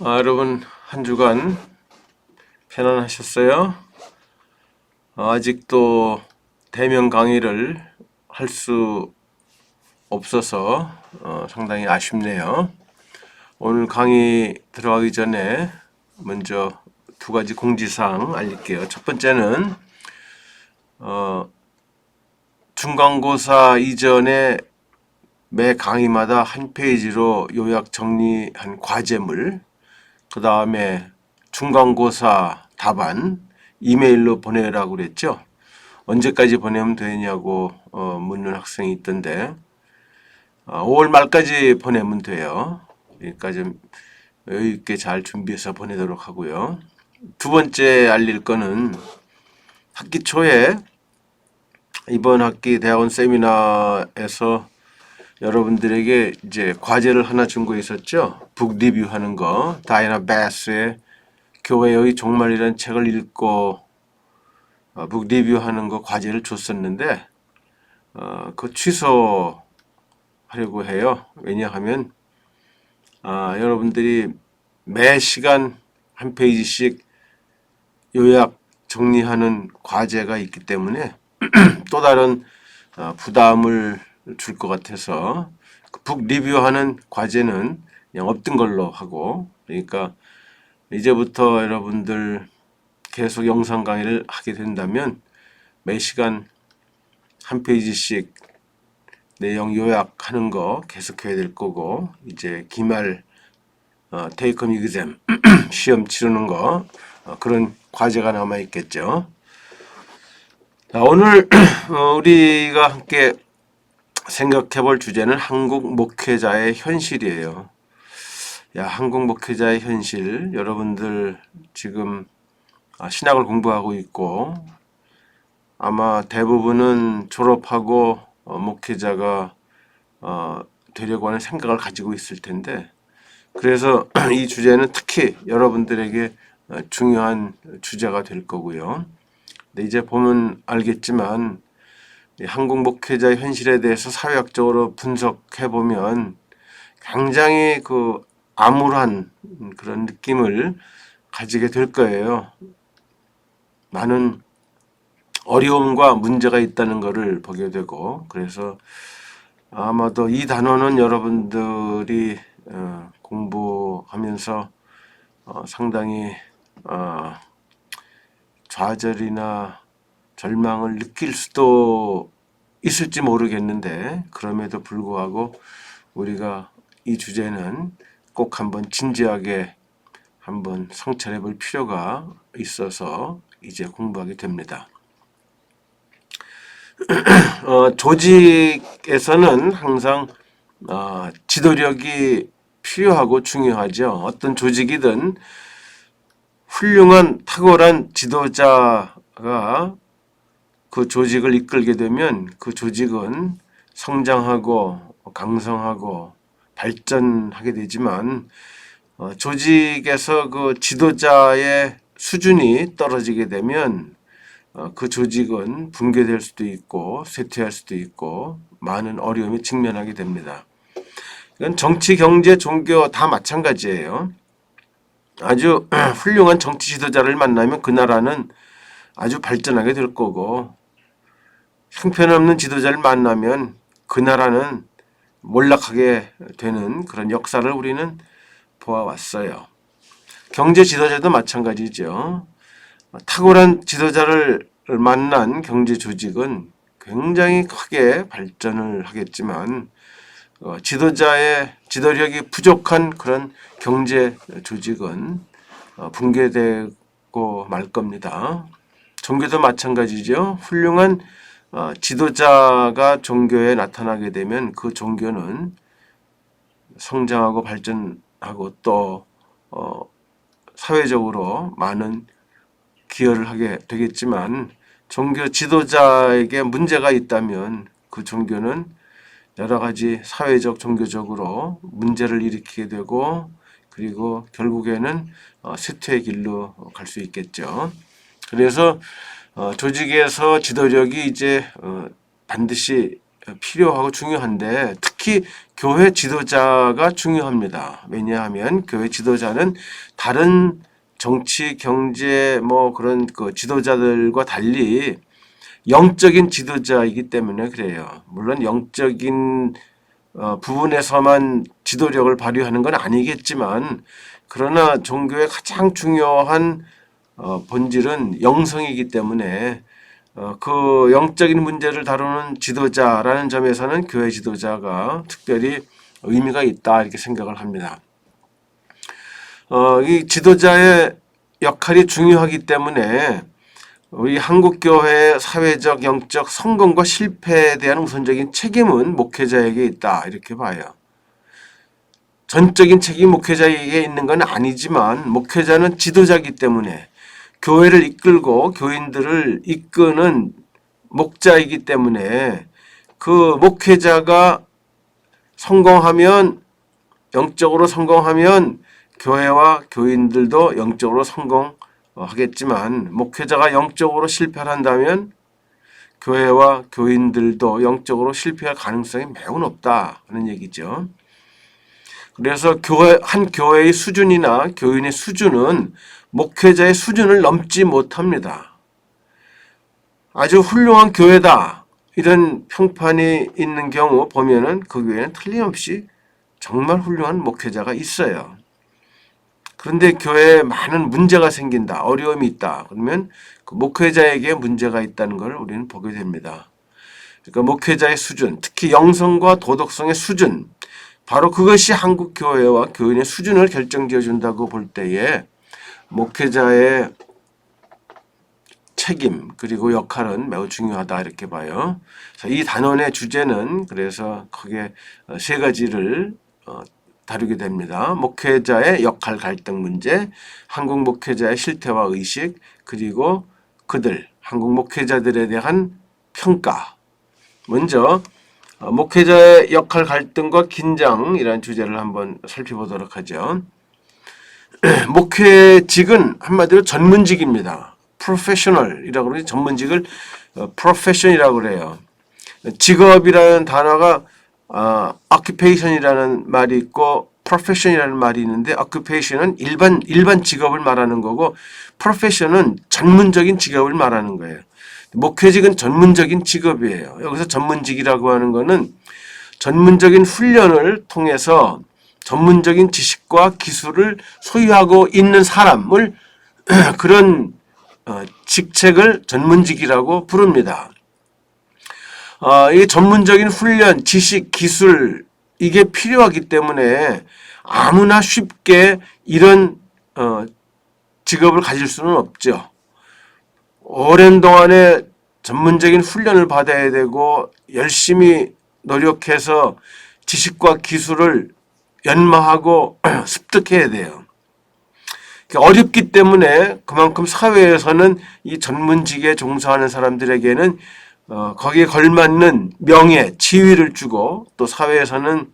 여러분 한 주간 편안하셨어요? 아직도 대면 강의를 할 수 없어서 상당히 아쉽네요. 오늘 강의 들어가기 전에 먼저 두 가지 공지사항 알릴게요. 첫 번째는 중간고사 이전에 매 강의마다 한 페이지로 요약 정리한 과제물, 그 다음에 중간고사 답안 이메일로 보내라고 그랬죠. 언제까지 보내면 되냐고 묻는 학생이 있던데 5월 말까지 보내면 돼요. 그러니까 좀 여유 있게 잘 준비해서 보내도록 하고요. 두 번째 알릴 거는 학기 초에 이번 학기 대학원 세미나에서 여러분들에게 이제 과제를 하나 준 거 있었죠. 북 리뷰하는 거. 다이나 베스의 교회의 종말이라는 책을 읽고 북 리뷰하는 거 과제를 줬었는데 그거 취소하려고 해요. 왜냐하면 여러분들이 매 시간 한 페이지씩 요약 정리하는 과제가 있기 때문에 또 다른 부담을 줄 것 같아서 북 리뷰하는 과제는 그냥 없던 걸로 하고, 그러니까 이제부터 여러분들 계속 영상 강의를 하게 된다면 매 시간 한 페이지씩 내용 요약하는 거 계속해야 될 거고, 이제 기말 테이크홈 이그잼 시험 치르는 거 그런 과제가 남아 있겠죠. 오늘 우리가 함께 생각해 볼 주제는 한국 목회자의 현실이에요. 한국 목회자의 현실, 여러분들 지금 신학을 공부하고 있고 아마 대부분은 졸업하고 목회자가 되려고 하는 생각을 가지고 있을 텐데, 그래서 이 주제는 특히 여러분들에게 중요한 주제가 될 거고요. 근데 이제 보면 알겠지만 한국 목회자의 현실에 대해서 사회학적으로 분석해 보면 굉장히 암울한 그런 느낌을 가지게 될 거예요. 많은 어려움과 문제가 있다는 것을 보게 되고, 그래서 아마도 이 단어는 여러분들이 공부하면서 상당히 좌절이나 절망을 느낄 수도 있을지 모르겠는데, 그럼에도 불구하고 우리가 이 주제는 꼭 한번 진지하게 한번 성찰해 볼 필요가 있어서 이제 공부하게 됩니다. 조직에서는 항상 지도력이 필요하고 중요하죠. 어떤 조직이든 훌륭한 탁월한 지도자가 그 조직을 이끌게 되면 그 조직은 성장하고 강성하고 발전하게 되지만 조직에서 그 지도자의 수준이 떨어지게 되면 그 조직은 붕괴될 수도 있고 쇠퇴할 수도 있고 많은 어려움에 직면하게 됩니다. 이건 정치, 경제, 종교 다 마찬가지예요. 아주 훌륭한 정치 지도자를 만나면 그 나라는 아주 발전하게 될 거고, 형편없는 지도자를 만나면 그 나라는 몰락하게 되는 그런 역사를 우리는 보아왔어요. 경제 지도자도 마찬가지죠. 탁월한 지도자를 만난 경제 조직은 굉장히 크게 발전을 하겠지만 지도자의 지도력이 부족한 그런 경제 조직은 붕괴되고 말 겁니다. 종교도 마찬가지죠. 훌륭한 지도자가 종교에 나타나게 되면 그 종교는 성장하고 발전하고 또 사회적으로 많은 기여를 하게 되겠지만, 종교 지도자에게 문제가 있다면 그 종교는 여러 가지 사회적, 종교적으로 문제를 일으키게 되고, 그리고 결국에는 쇠퇴의 길로 갈 수 있겠죠. 그래서 조직에서 지도력이 이제 반드시 필요하고 중요한데 특히 교회 지도자가 중요합니다. 왜냐하면 교회 지도자는 다른 정치, 경제 뭐 그런 그 지도자들과 달리 영적인 지도자이기 때문에 그래요. 물론 영적인 부분에서만 지도력을 발휘하는 건 아니겠지만 그러나 종교의 가장 중요한 본질은 영성이기 때문에 그 영적인 문제를 다루는 지도자라는 점에서는 교회 지도자가 특별히 의미가 있다 이렇게 생각을 합니다. 이 지도자의 역할이 중요하기 때문에 우리 한국교회의 사회적, 영적 성공과 실패에 대한 우선적인 책임은 목회자에게 있다 이렇게 봐요. 전적인 책임 목회자에게 있는 건 아니지만 목회자는 지도자이기 때문에 교회를 이끌고 교인들을 이끄는 목자이기 때문에 그 목회자가 성공하면 영적으로 성공하면 교회와 교인들도 영적으로 성공하겠지만 목회자가 영적으로 실패한다면 교회와 교인들도 영적으로 실패할 가능성이 매우 높다는 얘기죠. 그래서 한 교회의 수준이나 교인의 수준은 목회자의 수준을 넘지 못합니다. 아주 훌륭한 교회다 이런 평판이 있는 경우 보면은 그 교회는 틀림없이 정말 훌륭한 목회자가 있어요. 그런데 교회에 많은 문제가 생긴다, 어려움이 있다 그러면 그 목회자에게 문제가 있다는 걸 우리는 보게 됩니다. 그러니까 목회자의 수준, 특히 영성과 도덕성의 수준, 바로 그것이 한국 교회와 교인의 수준을 결정지어 준다고 볼 때에 목회자의 책임 그리고 역할은 매우 중요하다 이렇게 봐요. 이 단원의 주제는 그래서 크게 세 가지를 다루게 됩니다. 목회자의 역할 갈등 문제, 한국 목회자의 실태와 의식, 그리고 한국 목회자들에 대한 평가. 먼저 목회자의 역할 갈등과 긴장이라는 주제를 한번 살펴보도록 하죠. 목회직은 한마디로 전문직입니다. 프로페셔널이라고 그러지 전문직을 프로페션이라고 그래요. 직업이라는 단어가 occupation이라는 말이 있고 profession이라는 말이 있는데 occupation은 일반 직업을 말하는 거고 profession은 전문적인 직업을 말하는 거예요. 목회직은 전문적인 직업이에요. 여기서 전문직이라고 하는 거는 전문적인 훈련을 통해서 전문적인 지식과 기술을 소유하고 있는 사람을 그런 직책을 전문직이라고 부릅니다. 이 전문적인 훈련, 지식, 기술 이게 필요하기 때문에 아무나 쉽게 이런 직업을 가질 수는 없죠. 오랜 동안에 전문적인 훈련을 받아야 되고 열심히 노력해서 지식과 기술을 연마하고 습득해야 돼요. 어렵기 때문에 그만큼 사회에서는 이 전문직에 종사하는 사람들에게는 거기에 걸맞는 명예, 지위를 주고 또 사회에서는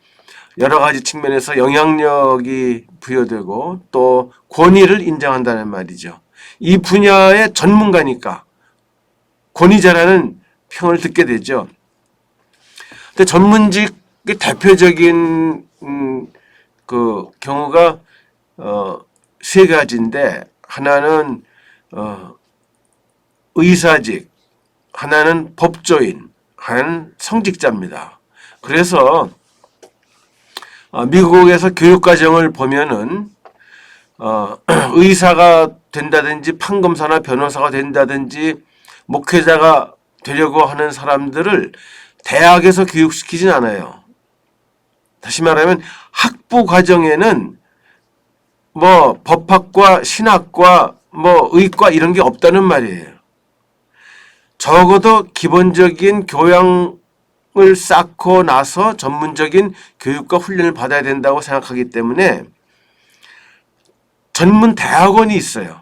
여러 가지 측면에서 영향력이 부여되고 또 권위를 인정한다는 말이죠. 이 분야의 전문가니까 권위자라는 평을 듣게 되죠. 근데 전문직의 대표적인 그 경우가 세 가지인데 하나는 의사직, 하나는 법조인, 하나는 성직자입니다. 그래서 미국에서 교육과정을 보면은 의사가 된다든지 판검사나 변호사가 된다든지 목회자가 되려고 하는 사람들을 대학에서 교육시키진 않아요. 다시 말하면 학부 과정에는 뭐 법학과 신학과 뭐 의과 이런 게 없다는 말이에요. 적어도 기본적인 교양을 쌓고 나서 전문적인 교육과 훈련을 받아야 된다고 생각하기 때문에 전문 대학원이 있어요.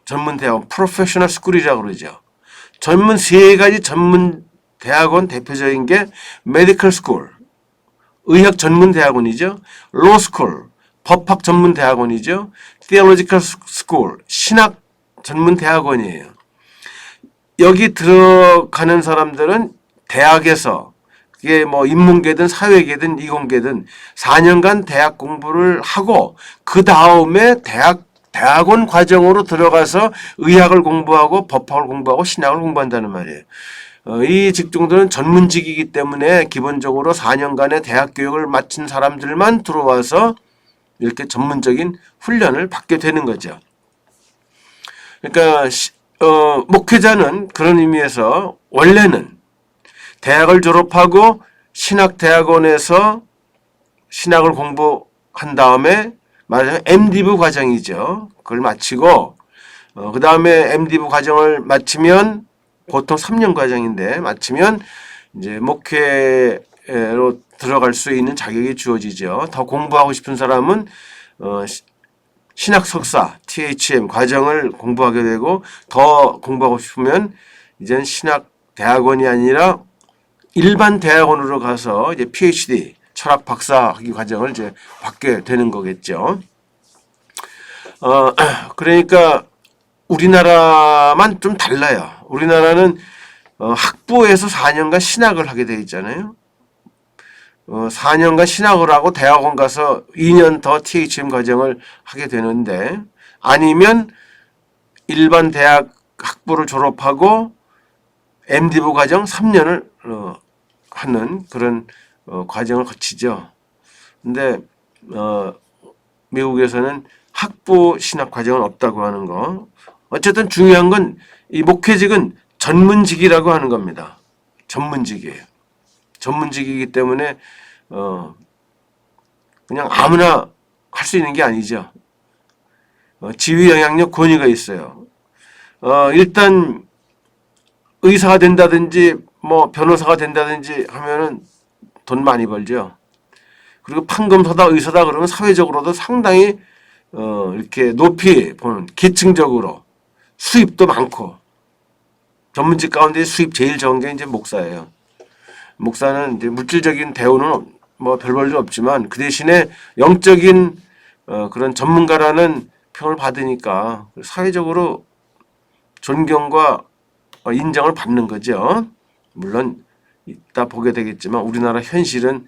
전문 대학원, 프로페셔널 스쿨이라고 그러죠. 전문 세 가지 전문 대학원 대표적인 게 메디컬 스쿨, 의학 전문 대학원이죠. 로 스쿨, 법학 전문 대학원이죠. theological school, 신학 전문 대학원이에요. 여기 들어가는 사람들은 대학에서 그게 뭐 인문계든 사회계든 이공계든 4년간 대학 공부를 하고 그 다음에 대학원 과정으로 들어가서 의학을 공부하고 법학을 공부하고 신학을 공부한다는 말이에요. 이 직종들은 전문직이기 때문에 기본적으로 4년간의 대학 교육을 마친 사람들만 들어와서 이렇게 전문적인 훈련을 받게 되는 거죠. 그러니까 목회자는 그런 의미에서 원래는 대학을 졸업하고 신학대학원에서 신학을 공부한 다음에 말하자면 MDiv 과정이죠. 그걸 마치고 그 다음에 MDiv 과정을 마치면 보통 3년 과정인데 마치면 이제 목회로 들어갈 수 있는 자격이 주어지죠. 더 공부하고 싶은 사람은 신학 석사 THM 과정을 공부하게 되고 더 공부하고 싶으면 이제는 신학 대학원이 아니라 일반 대학원으로 가서 이제 PhD 철학 박사 학위 과정을 이제 받게 되는 거겠죠. 그러니까 우리나라만 좀 달라요. 우리나라는 학부에서 4년간 신학을 하게 돼 있잖아요. 4년간 신학을 하고 대학원 가서 2년 더 THM 과정을 하게 되는데 아니면 일반 대학 학부를 졸업하고 MDiv 과정 3년을 하는 그런 과정을 거치죠. 근데 미국에서는 학부 신학 과정은 없다고 하는 거. 어쨌든 중요한 건 이 목회직은 전문직이라고 하는 겁니다. 전문직이에요. 전문직이기 때문에 그냥 아무나 할 수 있는 게 아니죠. 지위 영향력 권위가 있어요. 일단 의사가 된다든지 뭐 변호사가 된다든지 하면은 돈 많이 벌죠. 그리고 판검사다 의사다 그러면 사회적으로도 상당히 이렇게 높이 보는 계층적으로 수입도 많고 전문직 가운데 수입 제일 적은 게 이제 목사예요. 목사는 이제 물질적인 대우는 뭐 별 볼일 없지만 그 대신에 영적인 그런 전문가라는 평을 받으니까 사회적으로 존경과 인정을 받는 거죠. 물론 이따 보게 되겠지만 우리나라 현실은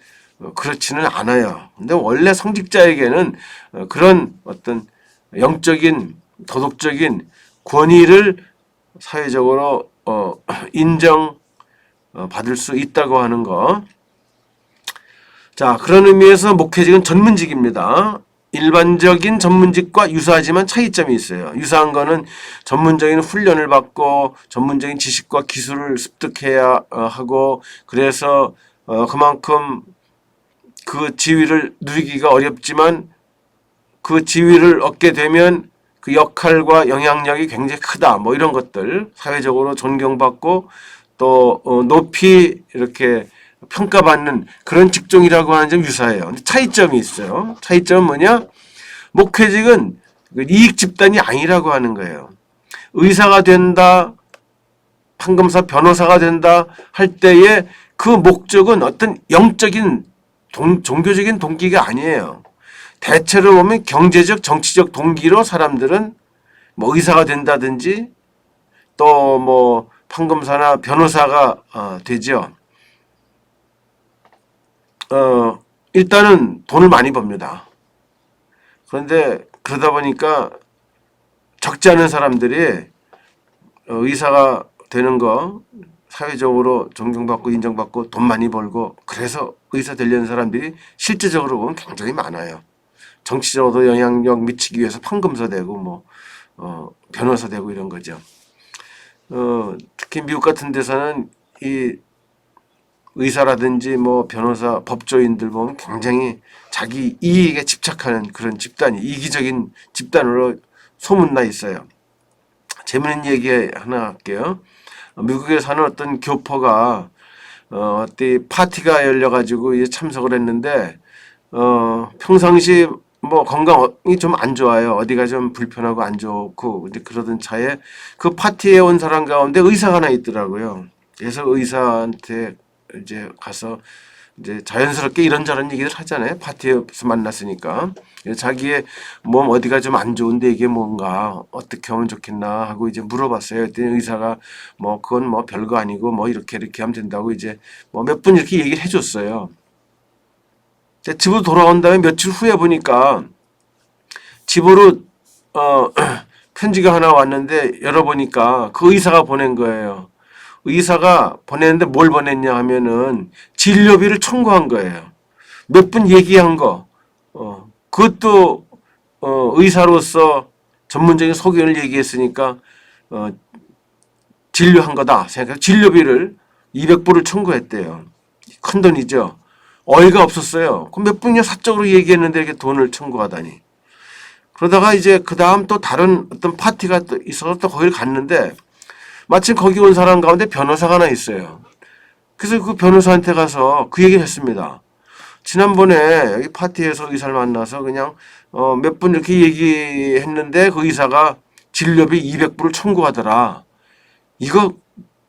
그렇지는 않아요. 근데 원래 성직자에게는 그런 어떤 영적인 도덕적인 권위를 사회적으로 인정 받을 수 있다고 하는 거. 자, 그런 의미에서 목회직은 전문직입니다. 일반적인 전문직과 유사하지만 차이점이 있어요. 유사한 거는 전문적인 훈련을 받고 전문적인 지식과 기술을 습득해야 하고 그래서 그만큼 그 지위를 누리기가 어렵지만 그 지위를 얻게 되면 그 역할과 영향력이 굉장히 크다. 뭐 이런 것들 사회적으로 존경받고 또 높이 이렇게 평가받는 그런 직종이라고 하는 점 유사해요. 근데 차이점이 있어요. 차이점은 뭐냐? 목회직은 이익 집단이 아니라고 하는 거예요. 의사가 된다, 판검사, 변호사가 된다 할 때에 그 목적은 어떤 영적인 종교적인 동기가 아니에요. 대체로 보면 경제적, 정치적 동기로 사람들은 뭐 의사가 된다든지 또 뭐 판검사나 변호사가 되죠. 일단은 돈을 많이 법니다. 그런데 그러다 보니까 적지 않은 사람들이 의사가 되는 거 사회적으로 존경받고 인정받고 돈 많이 벌고 그래서 의사 되려는 사람들이 실제적으로 보면 굉장히 많아요. 정치적으로도 영향력 미치기 위해서 판검사 되고 뭐 변호사 되고 이런 거죠. 특히 미국 같은 데서는 이 의사라든지 뭐 변호사, 법조인들 보면 굉장히 자기 이익에 집착하는 그런 집단이 이기적인 집단으로 소문나 있어요. 재밌는 얘기 하나 할게요. 미국에 사는 어떤 교포가 어디 파티가 열려가지고 참석을 했는데 평상시 뭐 건강이 좀 안 좋아요. 어디가 좀 불편하고 안 좋고 이제 그러던 차에 그 파티에 온 사람 가운데 의사가 하나 있더라고요. 그래서 의사한테 이제 가서 이제 자연스럽게 이런저런 얘기를 하잖아요. 파티에서 만났으니까. 자기의 몸 어디가 좀 안 좋은데 이게 뭔가 어떻게 하면 좋겠나 하고 이제 물어봤어요. 그랬더니 의사가 뭐 그건 뭐 별거 아니고 뭐 이렇게 하면 된다고 이제 뭐 몇 분 이렇게 얘기를 해줬어요. 집으로 돌아온 다음에 며칠 후에 보니까 집으로 편지가 하나 왔는데 열어보니까 그 의사가 보낸 거예요. 의사가 보냈는데 뭘 보냈냐 하면은 진료비를 청구한 거예요. 몇 분 얘기한 거. 그것도 의사로서 전문적인 소견을 얘기했으니까 진료한 거다 생각해서 진료비를 200불을 청구했대요. 큰 돈이죠. 어이가 없었어요. 그럼 몇 분이나 사적으로 얘기했는데 이렇게 돈을 청구하다니. 그러다가 이제 그 다음 또 다른 어떤 파티가 또 있어서 또 거기를 갔는데 마침 거기 온 사람 가운데 변호사가 하나 있어요. 그래서 그 변호사한테 가서 그 얘기를 했습니다. 지난번에 여기 파티에서 의사를 만나서 그냥 몇 분 이렇게 얘기했는데 그 의사가 진료비 200불을 청구하더라. 이거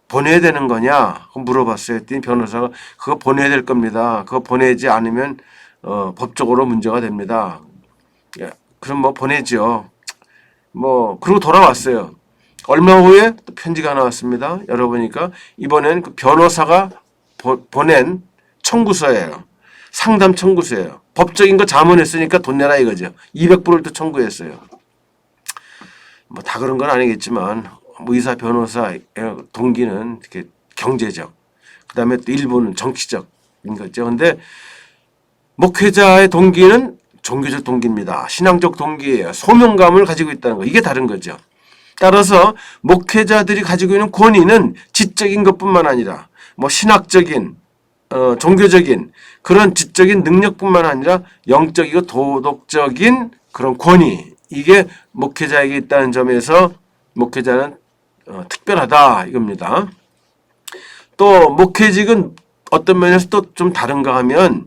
보내야 되는 거냐? 물어봤어요. 했더니 변호사가 그거 보내야 될 겁니다. 그거 보내지 않으면 법적으로 문제가 됩니다. 예, 그럼 뭐 보내죠. 뭐 그리고 돌아왔어요. 얼마 후에 또 편지가 나왔습니다. 열어보니까 이번엔 그 변호사가 보낸 청구서예요. 상담 청구서예요. 법적인 거 자문했으니까 돈 내라 이거죠. 200불을 또 청구했어요. 뭐 다 그런 건 아니겠지만 의사 변호사의 동기는 이렇게 경제적, 그 다음에 또 일부는 정치적인 거죠. 근데 목회자의 동기는 종교적 동기입니다. 신앙적 동기예요. 소명감을 가지고 있다는 거. 이게 다른 거죠. 따라서 목회자들이 가지고 있는 권위는 지적인 것뿐만 아니라 뭐 신학적인, 종교적인 그런 지적인 능력뿐만 아니라 영적이고 도덕적인 그런 권위. 이게 목회자에게 있다는 점에서 목회자는 특별하다 이겁니다. 또 목회직은 어떤 면에서 또 좀 다른가 하면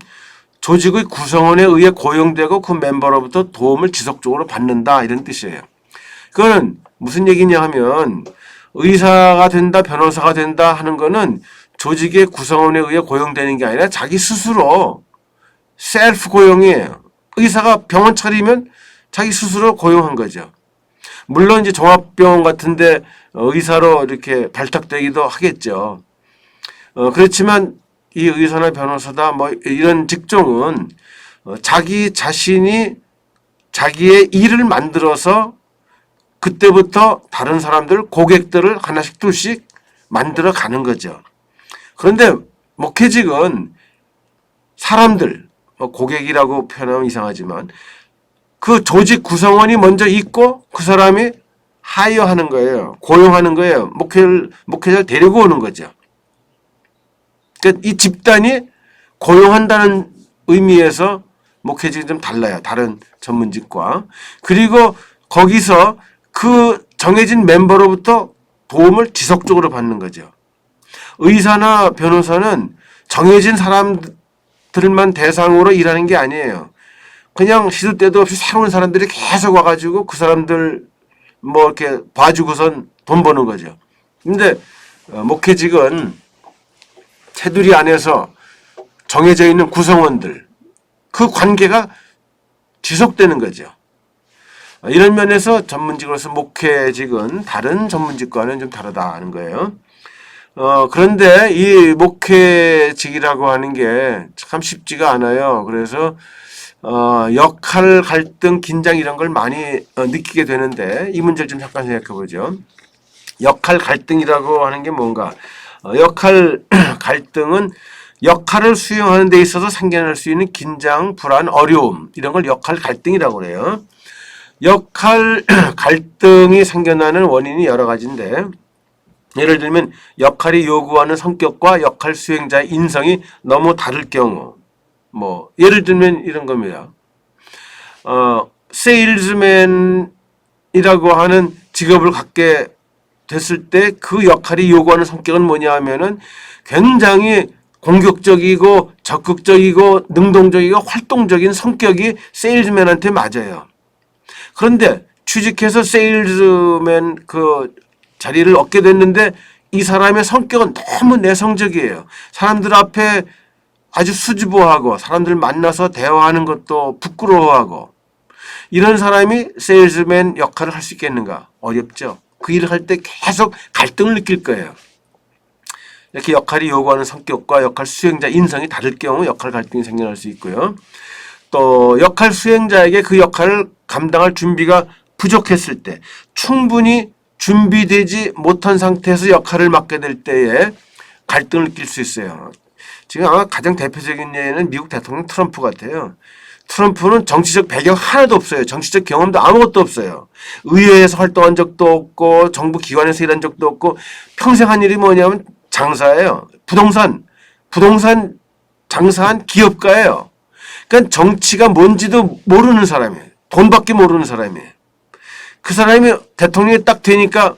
조직의 구성원에 의해 고용되고 그 멤버로부터 도움을 지속적으로 받는다 이런 뜻이에요. 그거는 무슨 얘기냐 하면 의사가 된다 변호사가 된다 하는 거는 조직의 구성원에 의해 고용되는 게 아니라 자기 스스로 셀프 고용이에요. 의사가 병원 차리면 자기 스스로 고용한 거죠. 물론 이제 종합병원 같은데 의사로 이렇게 발탁되기도 하겠죠. 그렇지만 이 의사나 변호사다 뭐 이런 직종은 자기 자신이 자기의 일을 만들어서 그때부터 다른 사람들 고객들을 하나씩 둘씩 만들어 가는 거죠. 그런데 목회직은 사람들 고객이라고 표현하면 이상하지만 그 조직 구성원이 먼저 있고 그 사람이 하이어하는 거예요. 고용하는 거예요. 목회자를 데리고 오는 거죠. 그러니까 이 집단이 고용한다는 의미에서 목회직이 좀 달라요. 다른 전문직과. 그리고 거기서 그 정해진 멤버로부터 도움을 지속적으로 받는 거죠. 의사나 변호사는 정해진 사람들만 대상으로 일하는 게 아니에요. 그냥 시도 때도 없이 새로운 사람들이 계속 와가지고 그 사람들 뭐 이렇게 봐주고선 돈 버는 거죠. 근데 목회직은 테두리 안에서 정해져 있는 구성원들 그 관계가 지속되는 거죠. 이런 면에서 전문직으로서 목회직은 다른 전문직과는 좀 다르다는 거예요. 그런데 이 목회직이라고 하는 게 참 쉽지가 않아요. 그래서 역할 갈등, 긴장 이런 걸 많이 느끼게 되는데 이 문제를 좀 잠깐 생각해 보죠. 역할 갈등이라고 하는 게 뭔가? 역할 갈등은 역할을 수행하는 데 있어서 생겨날 수 있는 긴장, 불안, 어려움 이런 걸 역할 갈등이라고 그래요. 역할 갈등이 생겨나는 원인이 여러 가지인데 예를 들면 역할이 요구하는 성격과 역할 수행자의 인성이 너무 다를 경우 뭐 예를 들면 이런 겁니다. 세일즈맨이라고 하는 직업을 갖게 됐을 때 그 역할이 요구하는 성격은 뭐냐 하면은 굉장히 공격적이고 적극적이고 능동적이고 활동적인 성격이 세일즈맨한테 맞아요. 그런데 취직해서 세일즈맨 그 자리를 얻게 됐는데 이 사람의 성격은 너무 내성적이에요. 사람들 앞에 아주 수줍어하고 사람들 만나서 대화하는 것도 부끄러워하고 이런 사람이 세일즈맨 역할을 할 수 있겠는가? 어렵죠. 그 일을 할 때 계속 갈등을 느낄 거예요. 이렇게 역할이 요구하는 성격과 역할 수행자 인성이 다를 경우 역할 갈등이 생겨날 수 있고요. 또 역할 수행자에게 그 역할을 감당할 준비가 부족했을 때, 충분히 준비되지 못한 상태에서 역할을 맡게 될 때에 갈등을 느낄 수 있어요. 지금 아마 가장 대표적인 예는 미국 대통령 트럼프 같아요. 트럼프는 정치적 배경 하나도 없어요. 정치적 경험도 아무것도 없어요. 의회에서 활동한 적도 없고 정부 기관에서 일한 적도 없고 평생 한 일이 뭐냐면 장사예요. 부동산 장사한 기업가예요. 그러니까 정치가 뭔지도 모르는 사람이에요. 돈밖에 모르는 사람이에요. 그 사람이 대통령이 딱 되니까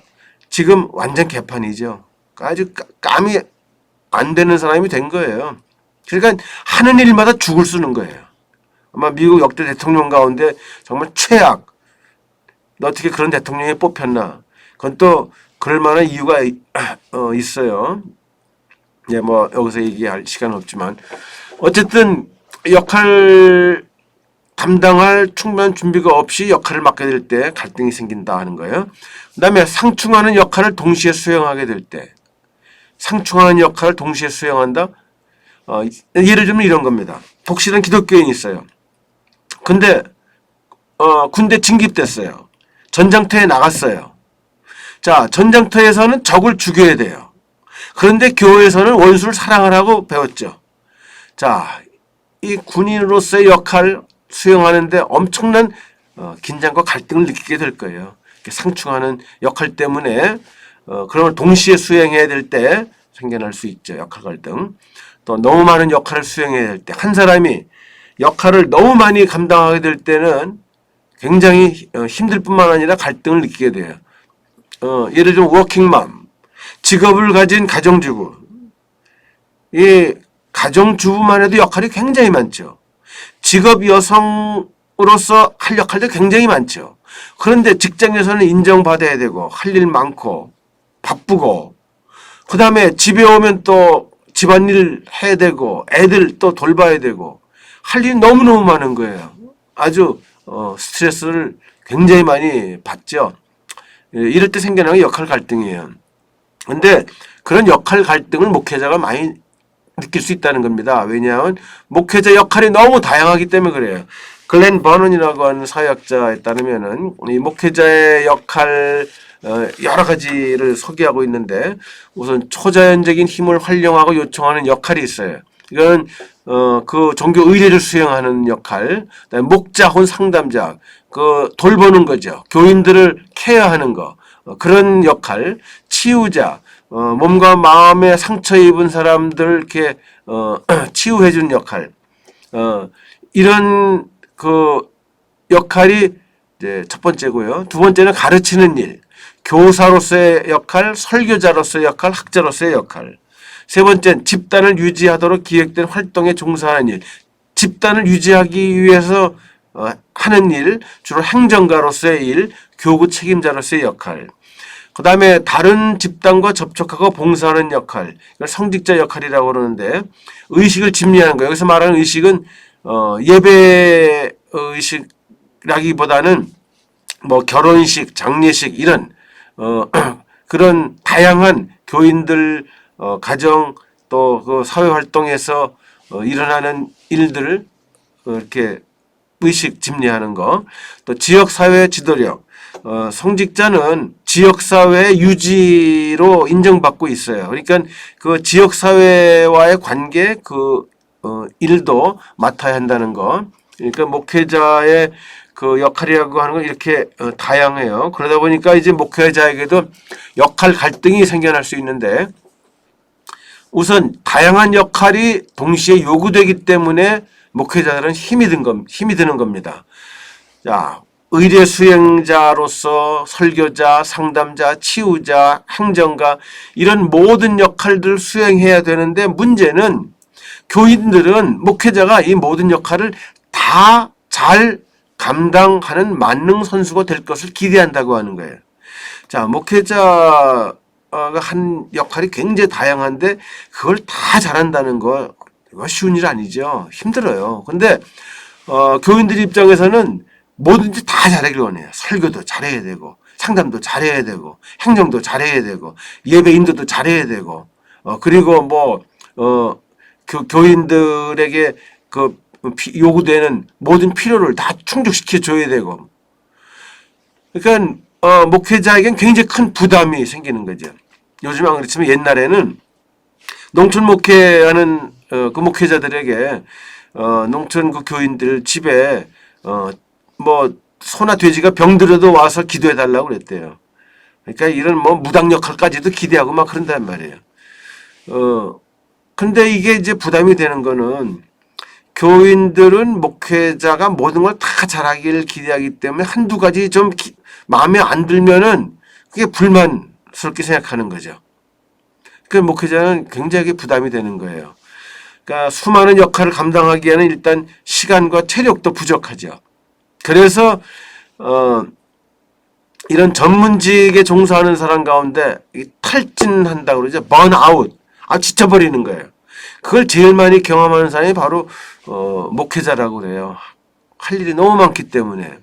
지금 완전 개판이죠. 아주 감이 안 되는 사람이 된 거예요. 그러니까 하는 일마다 죽을 쓰는 거예요. 아마 미국 역대 대통령 가운데 정말 최악. 어떻게 그런 대통령이 뽑혔나? 그건 또 그럴 만한 이유가 있어요. 예, 뭐 여기서 얘기할 시간은 없지만 어쨌든 역할 감당할 충분한 준비가 없이 역할을 맡게 될 때 갈등이 생긴다 하는 거예요. 그 다음에 상충하는 역할을 동시에 수행하게 될 때, 상충하는 역할을 동시에 수행한다. 예를 들면 이런 겁니다. 독실한 기독교인이 있어요. 근데 군대 징집됐어요. 전장터에 나갔어요. 자, 전장터에서는 적을 죽여야 돼요. 그런데 교회에서는 원수를 사랑하라고 배웠죠. 자, 이 군인으로서의 역할 수행하는데 엄청난 긴장과 갈등을 느끼게 될 거예요. 상충하는 역할 때문에 그런 걸 동시에 수행해야 될 때 생겨날 수 있죠. 역할 갈등. 또 너무 많은 역할을 수행해야 될 때 한 사람이 역할을 너무 많이 감당하게 될 때는 굉장히 힘들 뿐만 아니라 갈등을 느끼게 돼요. 예를 들면 워킹맘, 직업을 가진 가정주부. 이 가정주부만 해도 역할이 굉장히 많죠. 직업 여성으로서 할 역할도 굉장히 많죠. 그런데 직장에서는 인정받아야 되고 할 일 많고 바쁘고 그 다음에 집에 오면 또 집안일 해야 되고 애들 또 돌봐야 되고 할 일이 너무너무 많은 거예요. 아주 스트레스를 굉장히 많이 받죠. 이럴 때 생겨나는 역할 갈등이에요. 근데 그런 역할 갈등을 목회자가 많이 느낄 수 있다는 겁니다. 왜냐하면 목회자 역할이 너무 다양하기 때문에 그래요. 글렌 버넌이라고 하는 사회학자에 따르면은 이 목회자의 역할 여러 가지를 소개하고 있는데 우선 초자연적인 힘을 활용하고 요청하는 역할이 있어요. 이건 그 종교 의례를 수행하는 역할, 그다음에 목자 혹은 상담자, 그 돌보는 거죠. 교인들을 케어하는 거, 그런 역할, 치유자, 몸과 마음에 상처 입은 사람들 이렇게 치유해 주는 역할, 이런 그 역할이 이제 첫 번째고요. 두 번째는 가르치는 일, 교사로서의 역할, 설교자로서의 역할, 학자로서의 역할. 세 번째는 집단을 유지하도록 기획된 활동에 종사하는 일. 집단을 유지하기 위해서 하는 일, 주로 행정가로서의 일, 교구 책임자로서의 역할. 그 다음에 다른 집단과 접촉하고 봉사하는 역할. 이걸 성직자 역할이라고 그러는데 의식을 집리하는 거예요. 여기서 말하는 의식은 예배 의식이라기보다는 뭐 결혼식, 장례식 이런 그런 다양한 교인들 가정 또 그 사회 활동에서 일어나는 일들을 이렇게 의식 집리하는 거. 또 지역 사회 지도력. 성직자는 지역 사회 유지로 인정받고 있어요. 그러니까 그 지역 사회와의 관계 그 일도 맡아야 한다는 거. 그러니까 목회자의 그 역할이라고 하는 건 이렇게 다양해요. 그러다 보니까 이제 목회자에게도 역할 갈등이 생겨날 수 있는데 우선 다양한 역할이 동시에 요구되기 때문에 목회자들은 힘이 드는 겁니다. 자, 의례 수행자로서 설교자, 상담자, 치유자, 행정가 이런 모든 역할들을 수행해야 되는데 문제는 교인들은 목회자가 이 모든 역할을 다 잘 감당하는 만능 선수가 될 것을 기대한다고 하는 거예요. 자, 목회자가 한 역할이 굉장히 다양한데 그걸 다 잘한다는 거 이거 쉬운 일 아니죠. 힘들어요. 근데 교인들 입장에서는 뭐든지 다 잘하길 원해요. 설교도 잘해야 되고, 상담도 잘해야 되고, 행정도 잘해야 되고, 예배 인도도 잘해야 되고, 그리고 교인들에게 요구되는 모든 필요를 다 충족시켜 줘야 되고. 그러니까, 목회자에겐 굉장히 큰 부담이 생기는 거죠. 요즘 안 그렇지만 옛날에는 농촌 목회하는 그 목회자들에게 농촌 그 교인들 집에 소나 돼지가 병들어도 와서 기도해 달라고 그랬대요. 그러니까 이런 무당 역할까지도 기대하고 막 그런단 말이에요. 근데 이게 이제 부담이 되는 거는 교인들은 목회자가 모든 걸 다 잘하기를 기대하기 때문에 한두 가지 좀 마음에 안 들면은 그게 불만스럽게 생각하는 거죠. 그 목회자는 굉장히 부담이 되는 거예요. 그러니까 수많은 역할을 감당하기에는 일단 시간과 체력도 부족하죠. 그래서 이런 전문직에 종사하는 사람 가운데 탈진한다고 그러죠. 번아웃. 지쳐버리는 거예요. 그걸 제일 많이 경험하는 사람이 바로 목회자라고 그래요. 할 일이 너무 많기 때문에.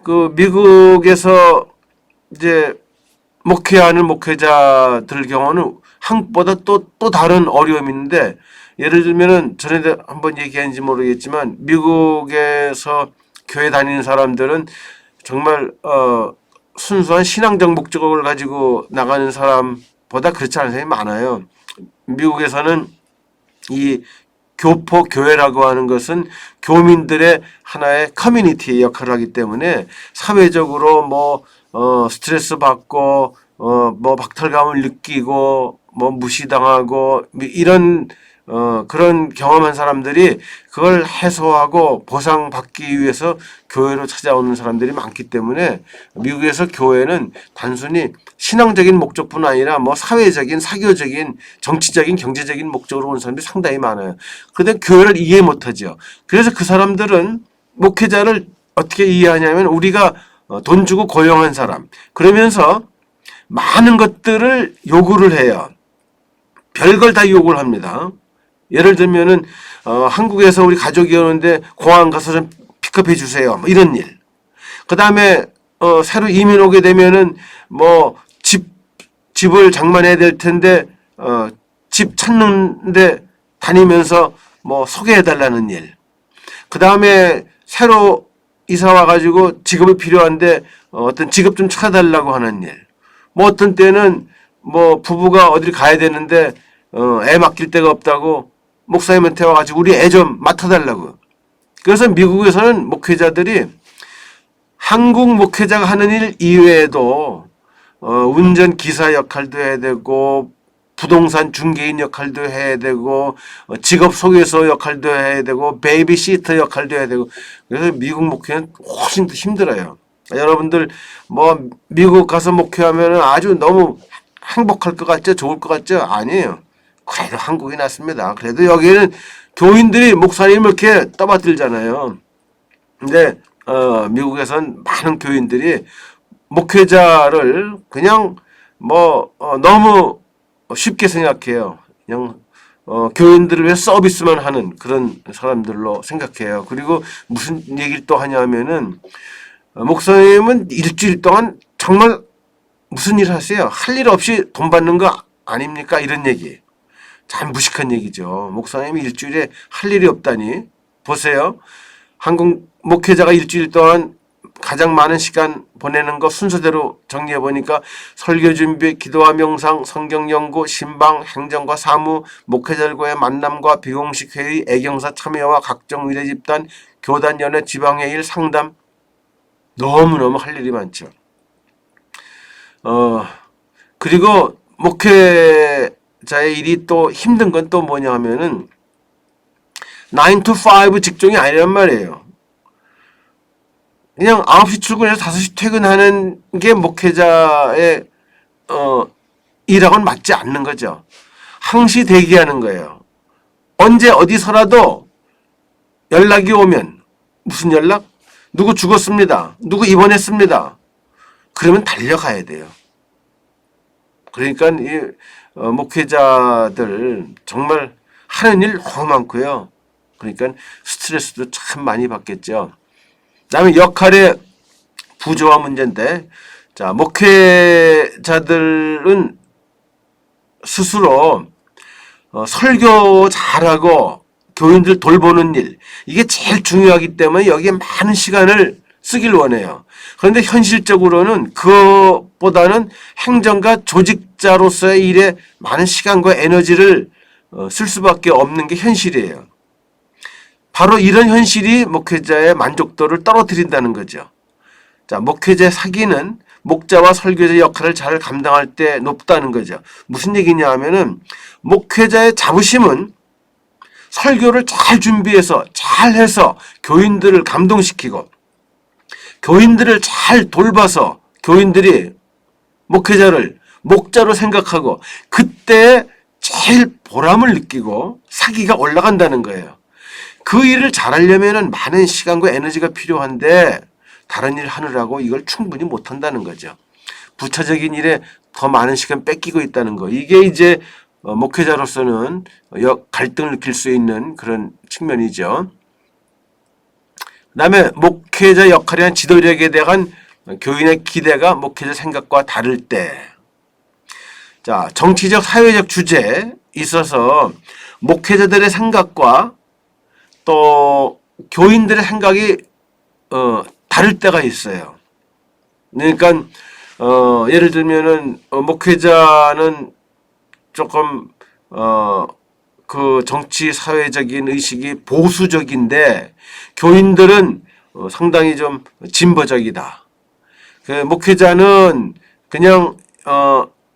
그 미국에서 이제 목회하는 목회자들 경우는 한국보다 또 다른 어려움이 있는데, 예를 들면은 전에 한번 얘기했는지 모르겠지만 미국에서 교회 다니는 사람들은 정말 순수한 신앙적 목적을 가지고 나가는 사람보다 그렇지 않은 사람이 많아요. 미국에서는 이 교회라고 하는 것은 교민들의 하나의 커뮤니티의 역할을 하기 때문에 사회적으로 스트레스 받고 박탈감을 느끼고 무시당하고 이런 그런 경험한 사람들이 그걸 해소하고 보상받기 위해서 교회로 찾아오는 사람들이 많기 때문에 미국에서 교회는 단순히 신앙적인 목적뿐 아니라 사회적인, 사교적인, 정치적인, 경제적인 목적으로 온 사람들이 상당히 많아요. 그런데 교회를 이해 못하죠. 그래서 그 사람들은 목회자를 어떻게 이해하냐면 우리가 돈 주고 고용한 사람, 그러면서 많은 것들을 요구를 해요. 별걸 다 요구를 합니다. 예를 들면은 한국에서 우리 가족이 오는데 공항 가서 좀 픽업해 주세요. 이런 일. 그 다음에 새로 이민 오게 되면은 집을 장만해야 될 텐데 집 찾는데 다니면서 소개해 달라는 일. 그 다음에 새로 이사 와가지고 직업이 필요한데 어떤 직업 좀 찾아달라고 하는 일. 어떤 때는 부부가 어딜 가야 되는데 애 맡길 데가 없다고 목사님한테 와가지고 우리 애 좀 맡아달라고. 그래서 미국에서는 목회자들이 한국 목회자가 하는 일 이외에도 운전 기사 역할도 해야 되고 부동산 중개인 역할도 해야 되고 직업 소개서 역할도 해야 되고 베이비시터 역할도 해야 되고, 그래서 미국 목회는 훨씬 더 힘들어요. 여러분들 미국 가서 목회하면 아주 너무 행복할 것 같죠? 좋을 것 같죠? 아니에요. 그래도 한국이 낫습니다. 그래도 여기는 교인들이 목사님을 이렇게 떠받들잖아요. 근데 미국에선 많은 교인들이 목회자를 그냥 너무 쉽게 생각해요. 그냥 교인들을 위해 서비스만 하는 그런 사람들로 생각해요. 그리고 무슨 얘기를 또 하냐면은 목사님은 일주일 동안 정말 무슨 일 하세요? 할 일 없이 돈 받는 거 아닙니까? 이런 얘기. 참 무식한 얘기죠. 목사님이 일주일에 할 일이 없다니. 보세요. 한국 목회자가 일주일 동안 가장 많은 시간 보내는 거 순서대로 정리해 보니까 설교 준비, 기도와 명상, 성경 연구, 신방, 행정과 사무, 목회자들과의 만남과 비공식 회의, 애경사 참여와 각종 의례 집단, 교단 연회, 지방회 일, 상담. 너무너무 할 일이 많죠. 그리고 목회자의 일이 또 힘든 건 또 뭐냐 하면은 9 to 5 직종이 아니란 말이에요. 그냥 9시 출근해서 5시 퇴근하는 게 목회자의 일하고는 맞지 않는 거죠. 항시 대기하는 거예요. 언제 어디서라도 연락이 오면, 무슨 연락? 누구 죽었습니다. 누구 입원했습니다. 그러면 달려가야 돼요. 그러니까 이 목회자들 정말 하는 일 너무 많고요. 그러니까 스트레스도 참 많이 받겠죠. 그다음에 역할의 부조화 문제인데, 자, 목회자들은 스스로 설교 잘하고 교인들 돌보는 일, 이게 제일 중요하기 때문에 여기에 많은 시간을 쓰길 원해요. 그런데 현실적으로는 그것보다는 행정가 조직자로서의 일에 많은 시간과 에너지를 쓸 수밖에 없는 게 현실이에요. 바로 이런 현실이 목회자의 만족도를 떨어뜨린다는 거죠. 자, 목회자 사기는 목자와 설교자 역할을 잘 감당할 때 높다는 거죠. 무슨 얘기냐 하면은 목회자의 자부심은 설교를 잘 준비해서 잘해서 교인들을 감동시키고 교인들을 잘 돌봐서 교인들이 목회자를 목자로 생각하고 그때 제일 보람을 느끼고 사기가 올라간다는 거예요. 그 일을 잘하려면 많은 시간과 에너지가 필요한데 다른 일 하느라고 이걸 충분히 못한다는 거죠. 부차적인 일에 더 많은 시간 뺏기고 있다는 거. 이게 이제 목회자로서는 갈등을 느낄 수 있는 그런 측면이죠. 그 다음에 목회자 역할이나 지도력에 대한 교인의 기대가 목회자 생각과 다를 때, 자, 정치적 사회적 주제에 있어서 목회자들의 생각과 또 교인들의 생각이 다를 때가 있어요. 그러니까 예를 들면은 목회자는 조금 그 정치 사회적인 의식이 보수적인데 교인들은 상당히 좀 진보적이다. 그 목회자는 그냥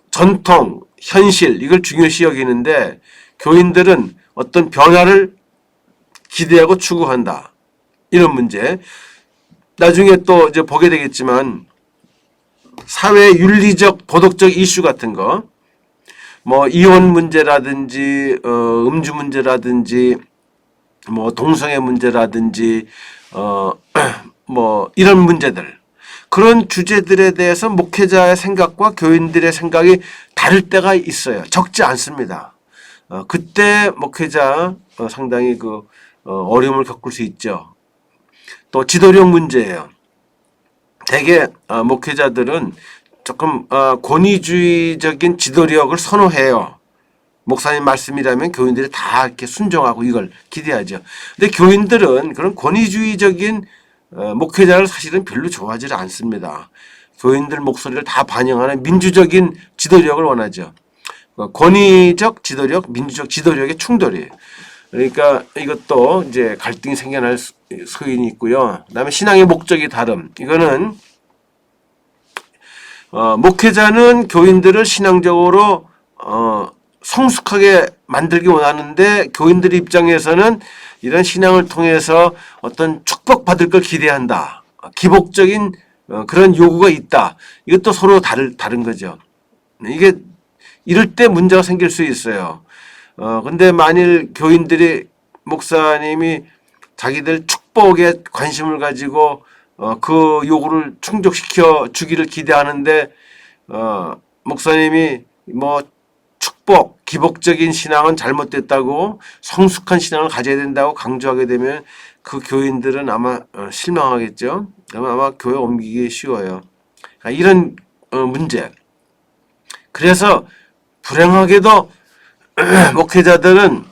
전통, 현실 이걸 중요시 여기는데 교인들은 어떤 변화를 기대하고 추구한다. 이런 문제. 나중에 또 이제 보게 되겠지만 사회 윤리적 도덕적 이슈 같은 거, 뭐 이혼 문제라든지 음주 문제라든지 뭐 동성애 문제라든지 뭐 이런 문제들, 그런 주제들에 대해서 목회자의 생각과 교인들의 생각이 다를 때가 있어요. 적지 않습니다. 그때 목회자 상당히 그 어려움을 겪을 수 있죠. 또 지도력 문제예요. 대개 목회자들은 조금 권위주의적인 지도력을 선호해요. 목사님 말씀이라면 교인들이 다 이렇게 순종하고 이걸 기대하죠. 근데 교인들은 그런 권위주의적인 목회자를 사실은 별로 좋아하지 않습니다. 교인들 목소리를 다 반영하는 민주적인 지도력을 원하죠. 권위적 지도력, 민주적 지도력의 충돌이에요. 그러니까 이것도 이제 갈등이 생겨날 소인이 있고요. 그다음에 신앙의 목적이 다름. 이거는 목회자는 교인들을 신앙적으로 성숙하게 만들기 원하는데 교인들 입장에서는 이런 신앙을 통해서 어떤 축복받을 걸 기대한다. 기복적인 그런 요구가 있다. 이것도 서로 다른 거죠. 이게 이럴 때 문제가 생길 수 있어요. 근데 만일 교인들이 목사님이 자기들 축복에 관심을 가지고 그 요구를 충족시켜 주기를 기대하는데 목사님이 뭐 축복, 기복적인 신앙은 잘못됐다고 성숙한 신앙을 가져야 된다고 강조하게 되면 그 교인들은 아마 실망하겠죠. 아마 교회 옮기기 쉬워요. 이런 문제. 그래서 불행하게도 목회자들은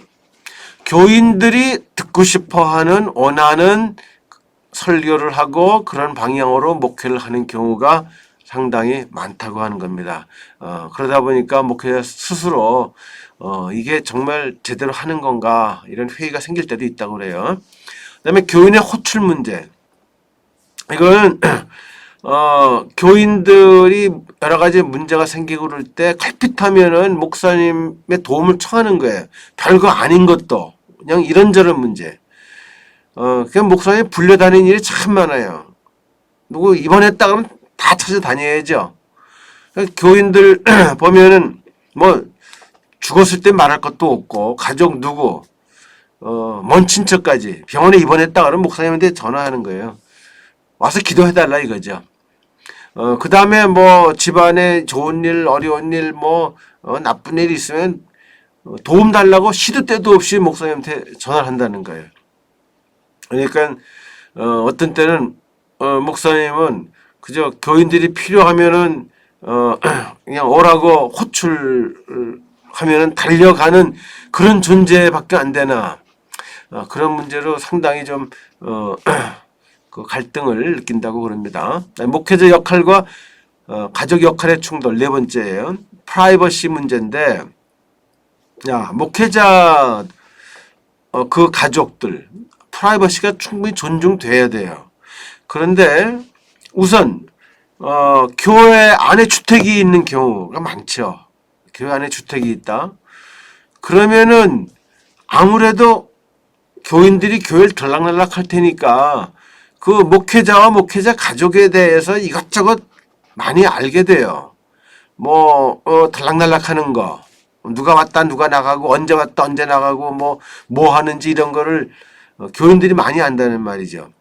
교인들이 듣고 싶어하는 원하는 설교를 하고 그런 방향으로 목회를 하는 경우가 상당히 많다고 하는 겁니다. 그러다 보니까 목회자 스스로 이게 정말 제대로 하는 건가 이런 회의가 생길 때도 있다고 그래요. 그다음에 교인의 호출 문제. 이거는 교인들이 여러 가지 문제가 생기고 그럴 때 칼핏하면은 목사님의 도움을 청하는 거예요. 별거 아닌 것도 그냥 이런저런 문제. 그냥 목사님 불려다니는 일이 참 많아요. 누구 입원했다 그러면 다 찾아다녀야죠. 교인들 보면은 뭐 죽었을 때 말할 것도 없고 가족 누구 먼 친척까지 병원에 입원했다 그러면 목사님한테 전화하는 거예요. 와서 기도해달라 이거죠. 그 다음에 뭐 집안에 좋은 일, 어려운 일, 뭐 나쁜 일이 있으면 도움 달라고 시도 때도 없이 목사님한테 전화를 한다는 거예요. 그러니까 어떤 때는 목사님은 그저 교인들이 필요하면은 그냥 오라고 호출하면은 달려가는 그런 존재밖에 안 되나, 그런 문제로 상당히 좀 그 갈등을 느낀다고 그럽니다. 목회자 역할과 가족 역할의 충돌, 네 번째예요. 프라이버시 문제인데, 야, 목회자 그 가족들 프라이버시가 충분히 존중돼야 돼요. 그런데 우선 교회 안에 주택이 있는 경우가 많죠. 교회 안에 주택이 있다. 그러면은 아무래도 교인들이 교회를 들락날락 할 테니까 그 목회자와 목회자 가족에 대해서 이것저것 많이 알게 돼요. 뭐 들락날락 하는 거, 누가 왔다 누가 나가고 언제 왔다 언제 나가고 뭐 하는지 이런 거를 교인들이 많이 안다는 말이죠.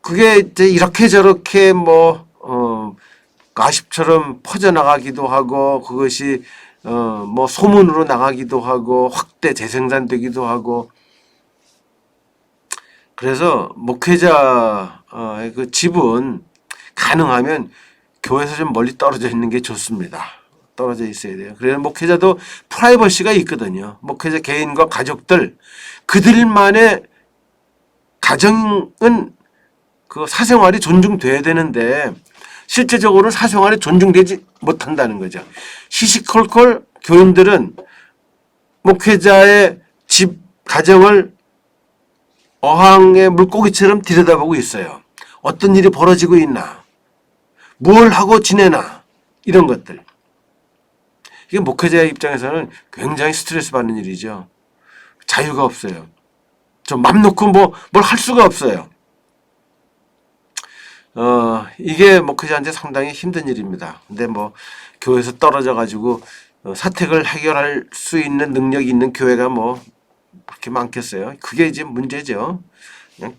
그게 이제 이렇게 저렇게 가십처럼 퍼져나가기도 하고, 그것이 뭐 소문으로 나가기도 하고, 확대 재생산되기도 하고. 그래서 목회자의 그 집은 가능하면 교회에서 좀 멀리 떨어져 있는 게 좋습니다. 떨어져 있어야 돼요. 그래서 목회자도 프라이버시가 있거든요. 목회자 개인과 가족들, 그들만의 가정은 그 사생활이 존중돼야 되는데 실제적으로는 사생활이 존중되지 못한다는 거죠. 시시콜콜 교인들은 목회자의 집 가정을 어항의 물고기처럼 들여다보고 있어요. 어떤 일이 벌어지고 있나, 뭘 하고 지내나, 이런 것들. 이게 목회자의 입장에서는 굉장히 스트레스 받는 일이죠. 자유가 없어요. 좀 맘 놓고 뭘 할 수가 없어요. 이게 목회자한테 상당히 힘든 일입니다. 근데 교회에서 떨어져 가지고 사택을 해결할 수 있는 능력이 있는 교회가 그렇게 많겠어요. 그게 이제 문제죠. 그냥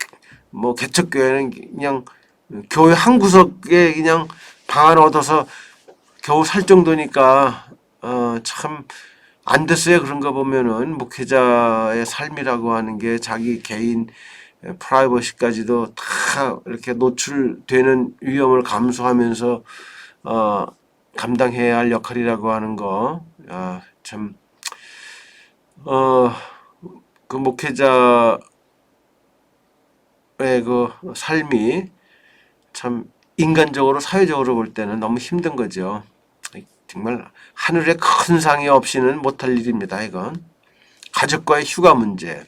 개척교회는 그냥 교회 한 구석에 그냥 방 하나 얻어서 겨우 살 정도니까 참 안 됐어요. 그런 거 보면은 목회자의 삶이라고 하는 게 자기 개인 프라이버시까지도 다 이렇게 노출되는 위험을 감수하면서 감당해야 할 역할이라고 하는 거, 참 그 목회자의 그 삶이 참 인간적으로 사회적으로 볼 때는 너무 힘든 거죠. 정말 하늘에 큰 상이 없이는 못할 일입니다. 이건 가족과의 휴가 문제.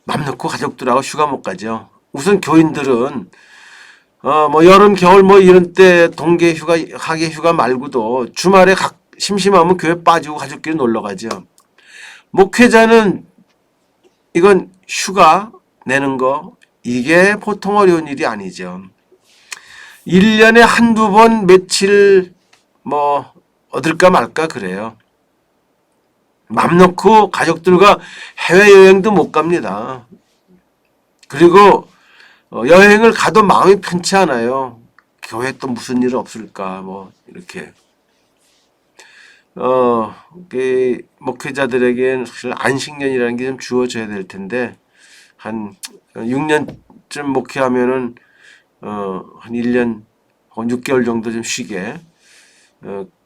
맘 놓고 가족들하고 휴가 못 가죠. 우선 교인들은 여름 겨울 이런 때 동계 휴가 학예 휴가 말고도 주말에 심심하면 교회 빠지고 가족끼리 놀러 가죠. 목회자는 이건 휴가 내는 거, 이게 보통 어려운 일이 아니죠. 1년에 한두 번 며칠 얻을까 말까 그래요. 맘 놓고 가족들과 해외여행도 못 갑니다. 그리고 여행을 가도 마음이 편치 않아요. 교회 또 무슨 일 없을까 이렇게. 그 목회자들에게는 사실 안식년이라는 게 좀 주어져야 될 텐데, 한 6년쯤 목회하면은 한 1년 혹은 6개월 정도 좀 쉬게.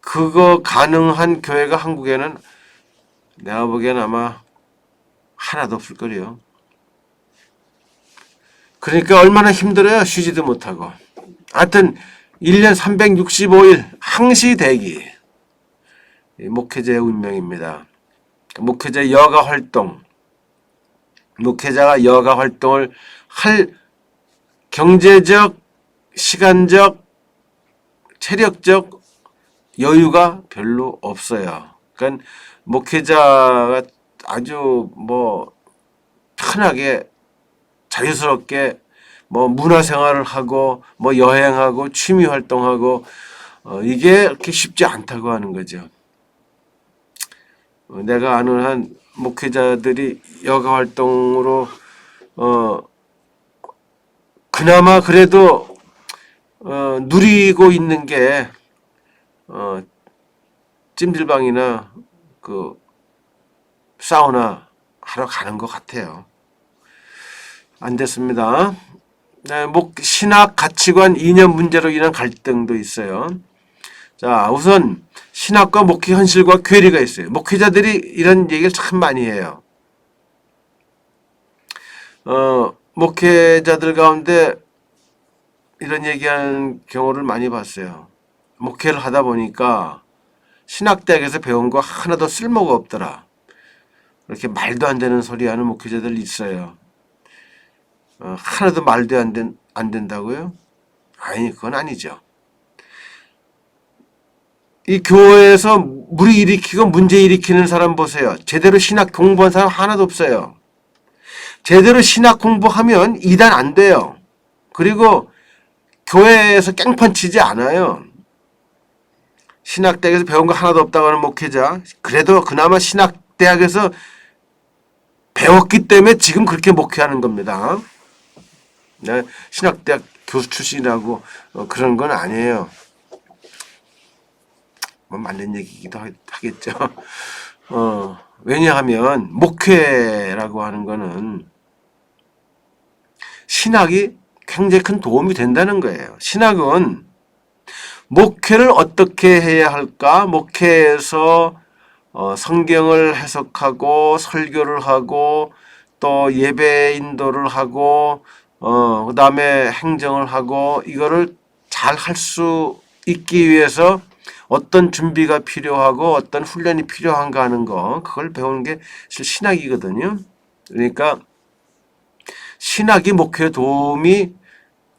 그거 가능한 교회가 한국에는 내가 보기에는 아마 하나도 없을 거래요. 그러니까 얼마나 힘들어요. 쉬지도 못하고. 하여튼 1년 365일 항시 대기. 목회자의 운명입니다. 목회자의 여가 활동. 목회자가 여가 활동을 할 경제적, 시간적, 체력적 여유가 별로 없어요. 그러니까 목회자가 아주 편하게 자유스럽게 문화생활을 하고 여행하고 취미 활동하고 이게 그렇게 쉽지 않다고 하는 거죠. 내가 아는 한 목회자들이 여가 활동으로 그나마 그래도 누리고 있는 게 찜질방이나 그 사우나 하러 가는 것 같아요. 안 됐습니다. 네, 신학 가치관 이념 문제로 인한 갈등도 있어요. 자, 우선 신학과 목회 현실과 괴리가 있어요. 목회자들이 이런 얘기를 참 많이 해요. 목회자들 가운데 이런 얘기하는 경우를 많이 봤어요. 목회를 하다 보니까 신학대학에서 배운 거 하나도 쓸모가 없더라. 이렇게 말도 안 되는 소리 하는 목회자들 있어요. 하나도 말도 안 된다고요? 아니, 그건 아니죠. 이 교회에서 무리 일으키고 문제 일으키는 사람 보세요. 제대로 신학 공부한 사람 하나도 없어요. 제대로 신학 공부하면 이단 안 돼요. 그리고 교회에서 깽판 치지 않아요. 신학대학에서 배운 거 하나도 없다고 하는 목회자, 그래도 그나마 신학대학에서 배웠기 때문에 지금 그렇게 목회하는 겁니다. 네, 신학대학 교수 출신이라고 그런 건 아니에요. 뭐 맞는 얘기기도 하겠죠. 왜냐하면 목회라고 하는 거는 신학이 굉장히 큰 도움이 된다는 거예요. 신학은 목회를 어떻게 해야 할까? 목회에서 성경을 해석하고 설교를 하고 또 예배 인도를 하고 그 다음에 행정을 하고 이거를 잘 할 수 있기 위해서 어떤 준비가 필요하고 어떤 훈련이 필요한가 하는 거 그걸 배우는 게 신학이거든요. 그러니까 신학이 목회에 도움이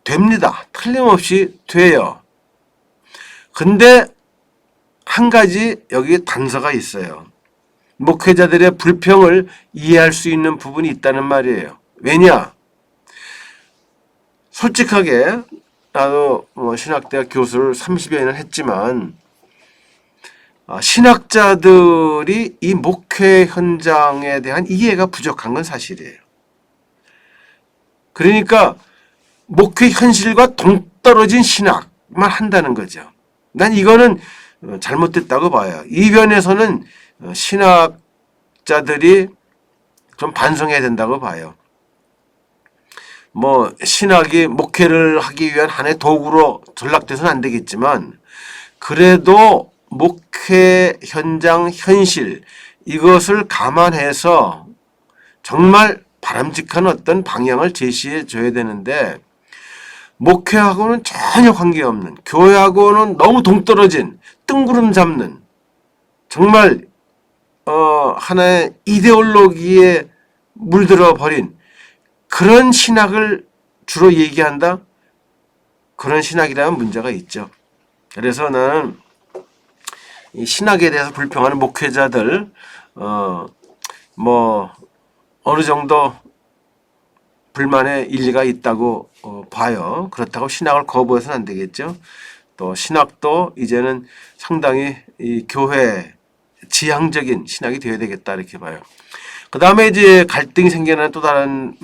됩니다. 틀림없이 돼요. 근데 한 가지 여기 단서가 있어요. 목회자들의 불평을 이해할 수 있는 부분이 있다는 말이에요. 왜냐? 솔직하게 나도 신학대학 교수를 30여 년을 했지만 신학자들이 이 목회 현장에 대한 이해가 부족한 건 사실이에요. 그러니까 목회 현실과 동떨어진 신학만 한다는 거죠. 난 이거는 잘못됐다고 봐요. 이 면에서는 신학자들이 좀 반성해야 된다고 봐요. 뭐 신학이 목회를 하기 위한 하나의 도구로 전락돼서는 안 되겠지만 그래도 목회 현장 현실 이것을 감안해서 정말 바람직한 어떤 방향을 제시해 줘야 되는데 목회하고는 전혀 관계없는 교회하고는 너무 동떨어진 뜬구름 잡는 정말 하나의 이데올로기에 물들어 버린 그런 신학을 주로 얘기한다? 그런 신학이라면 문제가 있죠. 그래서 나는 이 신학에 대해서 불평하는 목회자들 뭐 어느 정도 불만의 일리가 있다고 봐요. 그렇다고 신학을 거부해서는 안 되겠죠. 또 신학도 이제는 상당히 이 교회 지향적인 신학이 되어야 되겠다 이렇게 봐요. 그 다음에 이제 갈등이 생겨나는 또 다른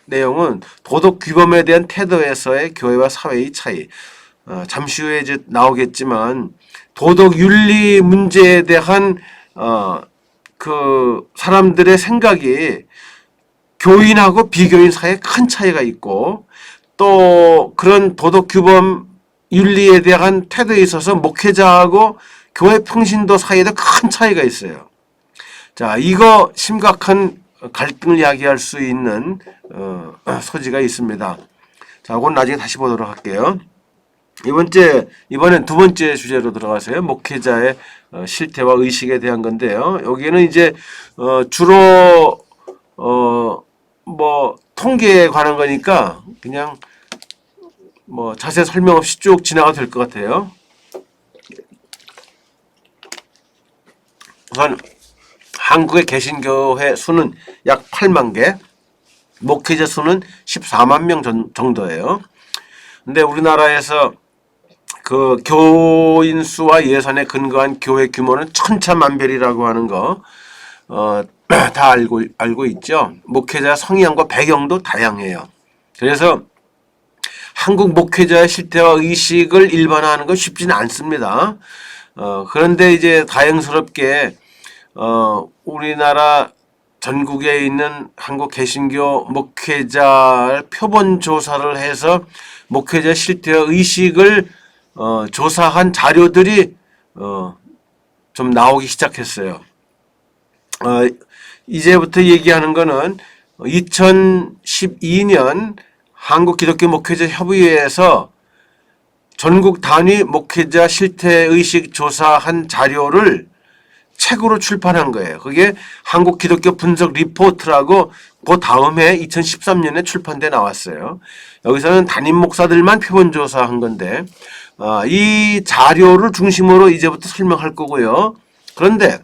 내용은 도덕 규범에 대한 태도에서의 교회와 사회의 차이. 잠시 후에 이제 나오겠지만 도덕 윤리 문제에 대한 그 사람들의 생각이 교인하고 비교인 사이에 큰 차이가 있고 또 그런 도덕 규범 윤리에 대한 태도에 있어서 목회자하고 교회 평신도 사이에도 큰 차이가 있어요. 자, 이거 심각한 갈등을 야기할 수 있는 소지가 있습니다. 자, 그건 나중에 다시 보도록 할게요. 이번엔 두 번째 주제로 들어가세요. 목회자의 실태와 의식에 대한 건데요. 여기는 이제 주로 뭐 통계에 관한 거니까 그냥 뭐 자세히 설명 없이 쭉 지나가도 될 것 같아요. 우선 한국의 개신교회 수는 약 8만 개, 목회자 수는 14만 명 정도예요. 근데 우리나라에서 그 교인 수와 예산에 근거한 교회 규모는 천차만별이라고 하는 거 다 알고 있죠. 목회자 성향과 배경도 다양해요. 그래서 한국 목회자의 실태와 의식을 일반화하는 건 쉽지는 않습니다. 그런데 이제 다행스럽게 우리나라 전국에 있는 한국 개신교 목회자 표본 조사를 해서 목회자 실태 의식을 조사한 자료들이 좀 나오기 시작했어요. 이제부터 얘기하는 거는 2012년 한국 기독교 목회자 협의회에서 전국 단위 목회자 실태 의식 조사한 자료를 책으로 출판한 거예요. 그게 한국 기독교 분석 리포트라고 그 다음에 2013년에 출판돼 나왔어요. 여기서는 담임 목사들만 표본 조사한 건데 이 자료를 중심으로 이제부터 설명할 거고요. 그런데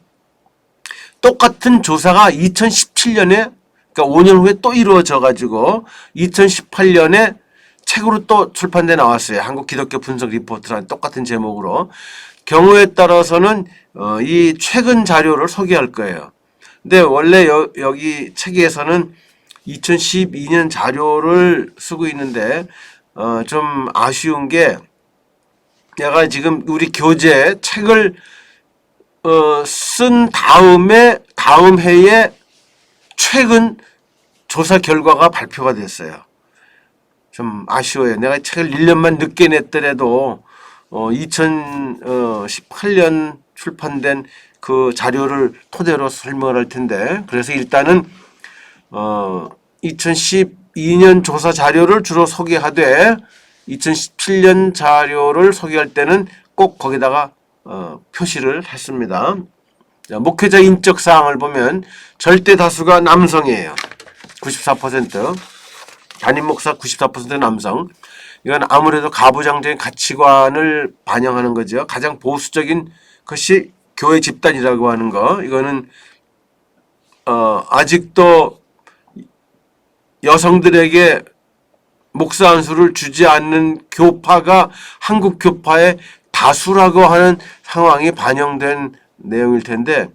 똑같은 조사가 2017년에 그러니까 5년 후에 또 이루어져 가지고 2018년에 책으로 또 출판돼 나왔어요. 한국 기독교 분석 리포트라는 똑같은 제목으로. 경우에 따라서는 이 최근 자료를 소개할 거예요. 근데 원래 여기 책에서는 2012년 자료를 쓰고 있는데 좀 아쉬운 게 내가 지금 우리 교재 책을 쓴 다음 해에 최근 조사 결과가 발표가 됐어요. 좀 아쉬워요. 내가 책을 1년만 늦게 냈더라도 2018년 출판된 그 자료를 토대로 설명을 할 텐데, 그래서 일단은 2012년 조사 자료를 주로 소개하되 2017년 자료를 소개할 때는 꼭 거기다가 표시를 했습니다. 목회자 인적 사항을 보면 절대 다수가 남성이에요. 94%. 담임 목사 94% 남성. 이건 아무래도 가부장적인 가치관을 반영하는 거죠. 가장 보수적인 것이 교회 집단이라고 하는 거. 이거는 아직도 여성들에게 목사 안수를 주지 않는 교파가 한국 교파의 다수라고 하는 상황이 반영된 내용일 텐데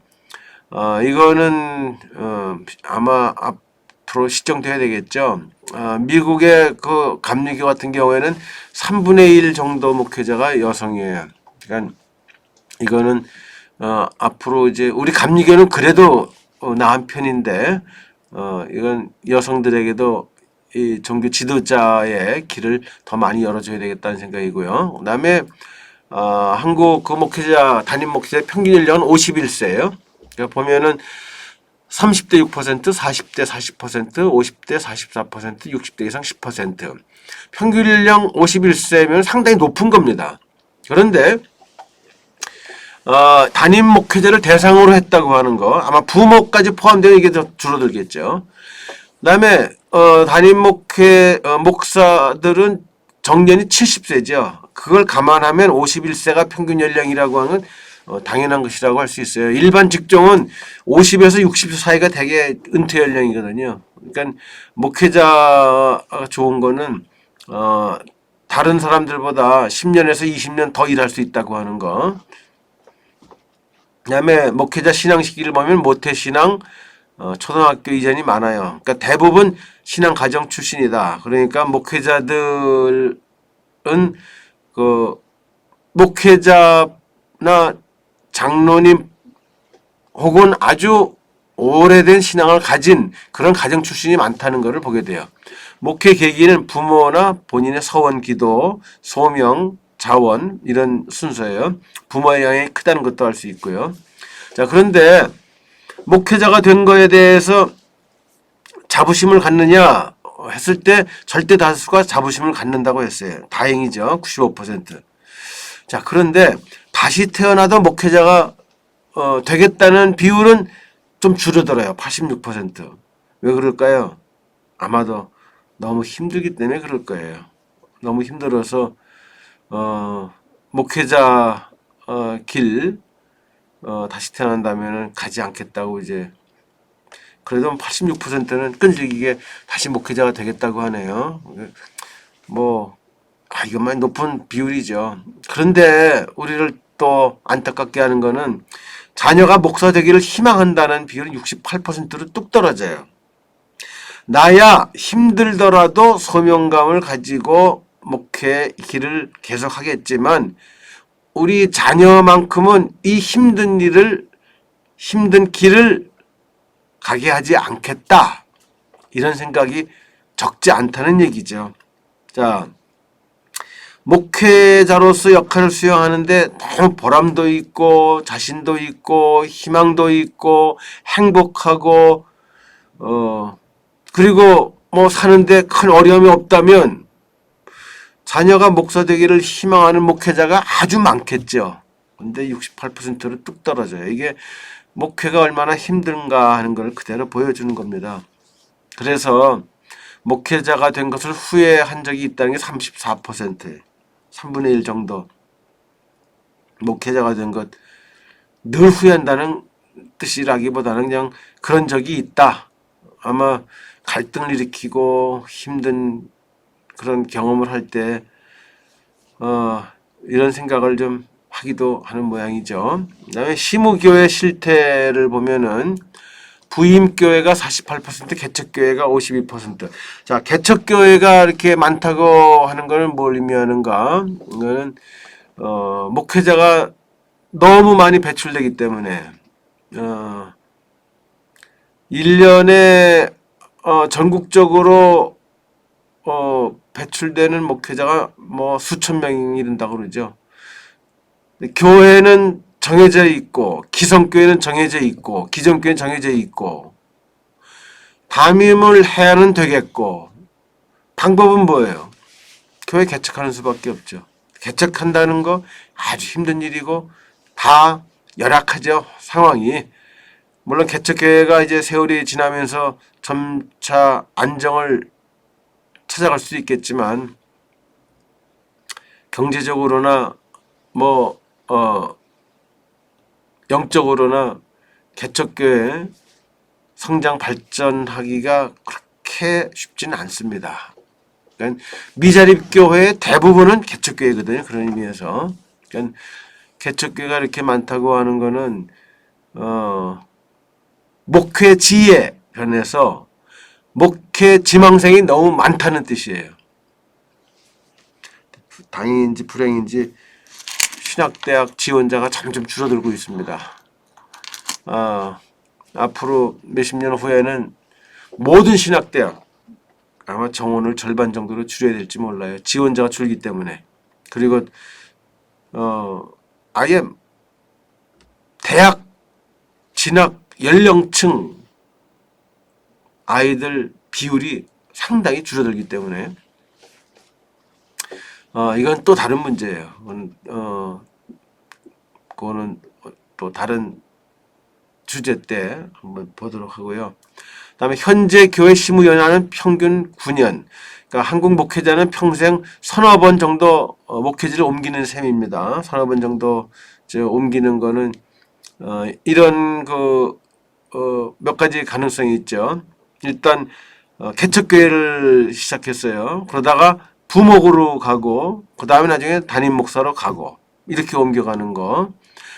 이거는 아마 앞으로 시정돼야 되겠죠. 미국의 그 감리교 같은 경우에는 3분의 1 정도 목회자가 여성이에요. 그러니까 이거는 앞으로 이제 우리 감리교는 그래도 나은 편인데 이건 여성들에게도 이 종교 지도자의 길을 더 많이 열어줘야 되겠다는 생각이고요. 그다음에 한국 그 목회자 담임 목회자 평균 연령은 51세예요. 그러니까 보면은 30대 6%, 40대 40%, 50대 44%, 60대 이상 10%. 평균 연령 51세면 상당히 높은 겁니다. 그런데 담임 목회자를 대상으로 했다고 하는 거 아마 부모까지 포함되면 이게 더 줄어들겠죠. 그다음에 담임 목사들은 정년이 70세죠. 그걸 감안하면 51세가 평균 연령이라고 하는 당연한 것이라고 할 수 있어요. 일반 직종은 50에서 60세 사이가 되게 은퇴 연령이거든요. 그러니까 목회자가 좋은 거는 다른 사람들보다 10년에서 20년 더 일할 수 있다고 하는 거. 그다음에 목회자 신앙 시기를 보면 모태신앙, 초등학교 이전이 많아요. 그러니까 대부분 신앙 가정 출신이다. 그러니까 목회자들은 그 목회자나 장로님 혹은 아주 오래된 신앙을 가진 그런 가정 출신이 많다는 것을 보게 돼요. 목회 계기는 부모나 본인의 서원 기도, 소명, 자원 이런 순서예요. 부모의 영향이 크다는 것도 알 수 있고요. 자, 그런데 목회자가 된 거에 대해서 자부심을 갖느냐 했을 때 절대 다수가 자부심을 갖는다고 했어요. 다행이죠. 95%. 자, 그런데 다시 태어나도 목회자가 되겠다는 비율은 좀 줄어들어요. 86%. 왜 그럴까요? 아마도 너무 힘들기 때문에 그럴 거예요. 너무 힘들어서 목회자 길 다시 태어난다면 가지 않겠다고 이제 그래도 86%는 끈질기게 다시 목회자가 되겠다고 하네요. 뭐 이것만 높은 비율이죠. 그런데 우리를 또 안타깝게 하는 거는 자녀가 목사 되기를 희망한다는 비율은 68%로 뚝 떨어져요. 나야 힘들더라도 소명감을 가지고 목회 길을 계속하겠지만 우리 자녀만큼은 이 힘든 길을 가게 하지 않겠다. 이런 생각이 적지 않다는 얘기죠. 자, 목회자로서 역할을 수행하는데 너무 보람도 있고 자신도 있고 희망도 있고 행복하고 그리고 뭐 사는데 큰 어려움이 없다면 자녀가 목사 되기를 희망하는 목회자가 아주 많겠죠. 근데 68%로 뚝 떨어져요. 이게 목회가 얼마나 힘든가 하는 걸 그대로 보여주는 겁니다. 그래서 목회자가 된 것을 후회한 적이 있다는 게 34%예요. 3분의 1 정도. 목회자가 된 것 늘 후회한다는 뜻이라기보다는 그냥 그런 적이 있다. 아마 갈등을 일으키고 힘든 그런 경험을 할 때 이런 생각을 좀 하기도 하는 모양이죠. 그다음에 시무교회 실태를 보면은 부임교회가 48%, 개척교회가 52%. 자, 개척교회가 이렇게 많다고 하는 것은 뭘 의미하는가? 이거는 목회자가 너무 많이 배출되기 때문에 1년에 전국적으로 배출되는 목회자가 뭐 수천 명이 된다고 그러죠. 교회는 정해져 있고 기성교회는 정해져 있고 기존교회는 정해져 있고 담임을 해야는 되겠고 방법은 뭐예요? 교회 개척하는 수밖에 없죠. 개척한다는 거 아주 힘든 일이고 다 열악하죠. 상황이. 물론 개척교회가 이제 세월이 지나면서 점차 안정을 찾아갈 수 있겠지만 경제적으로나 뭐 영적으로나 개척교회 성장 발전하기가 그렇게 쉽지는 않습니다. 그러니까 미자립교회의 대부분은 개척교회거든요. 그런 의미에서. 그러니까 개척교회가 이렇게 많다고 하는 거는 목회지에 변해서 목회 지망생이 너무 많다는 뜻이에요. 다행인지 불행인지 신학대학 지원자가 점점 줄어들고 있습니다. 앞으로 몇십 년 후에는 모든 신학대학 아마 정원을 절반 정도로 줄여야 될지 몰라요. 지원자가 줄기 때문에. 그리고 아예 대학 진학 연령층 아이들 비율이 상당히 줄어들기 때문에 이건 또 다른 문제예요. 그거는 또 다른 주제 때 한번 보도록 하고요. 그다음에 현재 교회 시무연화는 평균 9년. 그러니까 한국 목회자는 평생 서너 번 정도 목회지를 옮기는 셈입니다. 서너 번 정도 옮기는 거는 이런 몇 가지 가능성이 있죠. 일단 개척교회를 시작했어요. 그러다가 부목으로 가고 그 다음에 나중에 담임 목사로 가고 이렇게 옮겨가는 거.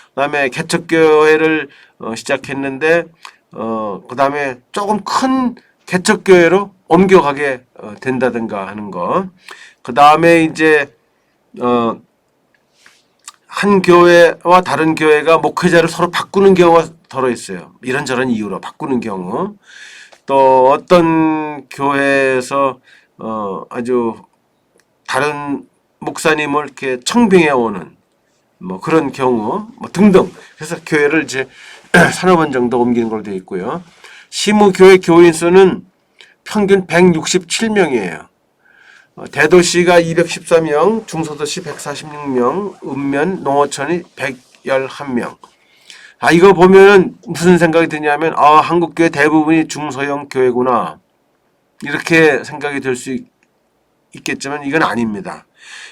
그다음에 개척교회를 시작했는데 그 다음에 조금 큰 개척교회로 옮겨가게 된다든가 하는 거. 그 다음에 이제 한 교회와 다른 교회가 목회자를 서로 바꾸는 경우가 더러 있어요. 이런저런 이유로 바꾸는 경우. 또 어떤 교회에서 아주 다른 목사님을 이렇게 청빙해 오는 뭐 그런 경우 뭐 등등. 그래서 교회를 이제 서너 번 정도 옮기는 걸로 되어 있고요. 시무교회 교인 수는 평균 167명이에요. 대도시가 214명, 중소도시 146명, 읍면, 농어촌이 111명. 이거 보면은 무슨 생각이 드냐면, 한국교회 대부분이 중소형 교회구나. 이렇게 생각이 들 수 있겠지만 이건 아닙니다.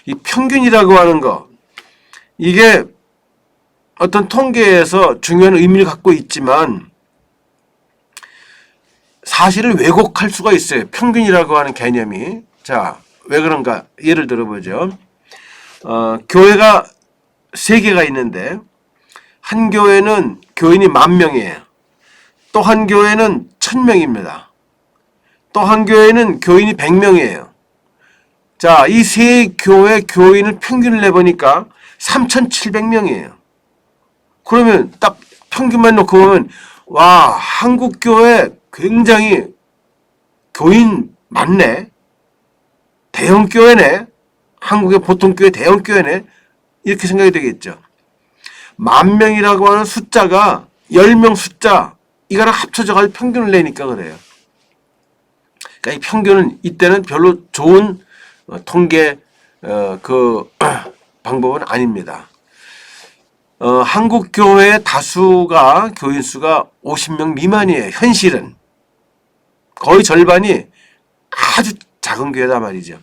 이 평균이라고 하는 거, 이게 어떤 통계에서 중요한 의미를 갖고 있지만 사실을 왜곡할 수가 있어요. 평균이라고 하는 개념이. 자, 왜 그런가? 예를 들어보죠. 교회가 3개가 있는데 한 교회는 교인이 10,000명이에요. 또 한 교회는 1,000명입니다. 또 한 교회는 교인이 100명이에요. 자, 이 세 교회 교인을 평균을 내보니까 3,700명이에요. 그러면 딱 평균만 놓고 보면 와, 한국교회 굉장히 교인 많네. 대형교회네. 한국의 보통교회 대형교회네. 이렇게 생각이 되겠죠. 10,000명이라고 하는 숫자가 10명 숫자 이거랑 합쳐져 가지고 평균을 내니까 그래요. 그러니까 이 평균은 이때는 별로 좋은 통계 그 방법은 아닙니다. 한국 교회의 다수가 교인 수가 50명 미만이에요. 현실은 거의 절반이 아주 작은 교회다 말이죠.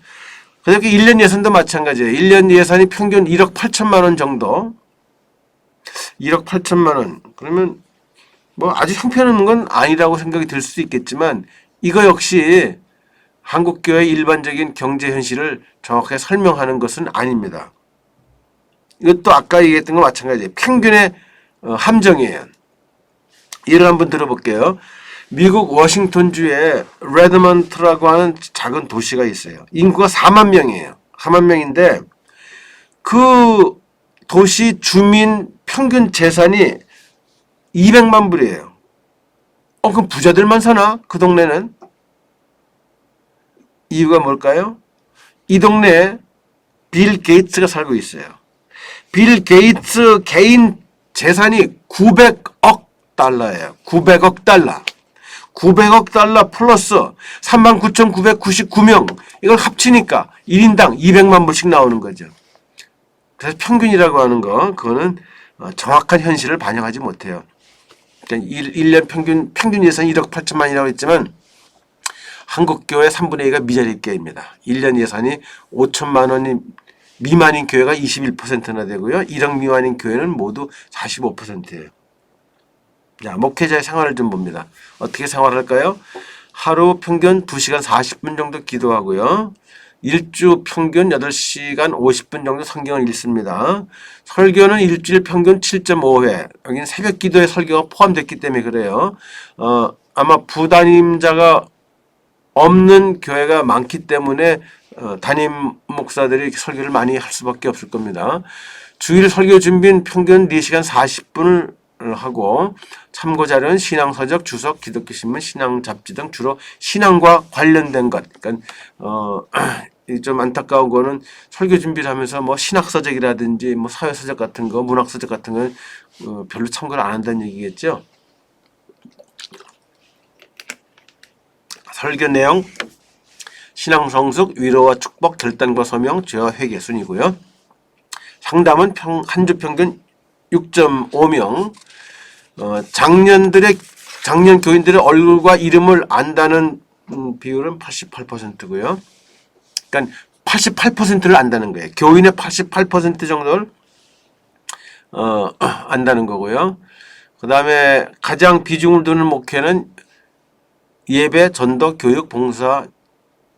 그렇게 1년 예산도 마찬가지예요. 1년 예산이 평균 1억 8천만 원 정도. 1억 8천만 원. 그러면 뭐 아주 형편없는 건 아니라고 생각이 들 수도 있겠지만 이거 역시 한국교회의 일반적인 경제 현실을 정확하게 설명하는 것은 아닙니다. 이것도 아까 얘기했던 거 마찬가지예요. 평균의 함정이에요. 예를 한번 들어볼게요. 미국 워싱턴주에 레드먼트라고 하는 작은 도시가 있어요. 인구가 4만 명이에요. 4만 명인데 그 도시 주민 평균 재산이 200만 불이에요. 그럼 부자들만 사나? 그 동네는? 이유가 뭘까요? 이 동네에 빌 게이츠가 살고 있어요. 빌 게이츠 개인 재산이 900억 달러예요. 900억 달러. 900억 달러 플러스 39,999명. 이걸 합치니까 1인당 200만 불씩 나오는 거죠. 그래서 평균이라고 하는 거, 그거는 정확한 현실을 반영하지 못해요. 그러니까 1년 평균 예산이 1억 8천만이라고 했지만 한국교회 3분의 2가 미자리 교회입니다. 1년 예산이 5천만 원이 미만인 교회가 21%나 되고요. 1억 미만인 교회는 모두 45%예요. 자, 목회자의 생활을 좀 봅니다. 어떻게 생활할까요? 하루 평균 2시간 40분 정도 기도하고요. 일주 평균 8시간 50분 정도 성경을 읽습니다. 설교는 일주일 평균 7.5회. 여기는 새벽 기도에 설교가 포함됐기 때문에 그래요. 아마 부담임자가 없는 교회가 많기 때문에 담임 목사들이 설교를 많이 할 수밖에 없을 겁니다. 주일 설교 준비는 평균 4시간 40분을 하고 참고 자료는 신앙서적, 주석, 기독교 신문, 신앙 잡지 등 주로 신앙과 관련된 것. 그러니까 좀 안타까운 거는 설교 준비를 하면서 뭐 신학서적이라든지 뭐 사회서적 같은 거, 문학서적 같은 건 별로 참고를 안 한다는 얘기겠죠. 설교 내용 신앙 성숙, 위로와 축복, 결단과 소명, 죄와 회개 순이고요. 상담은 한 주 평균 6.5명. 작년 교인들의 얼굴과 이름을 안다는 비율은 88%고요. 그러니까 88%를 안다는 거예요. 교인의 88% 정도를 안다는 거고요. 그 다음에 가장 비중을 두는 목회는 예배, 전도, 교육, 봉사,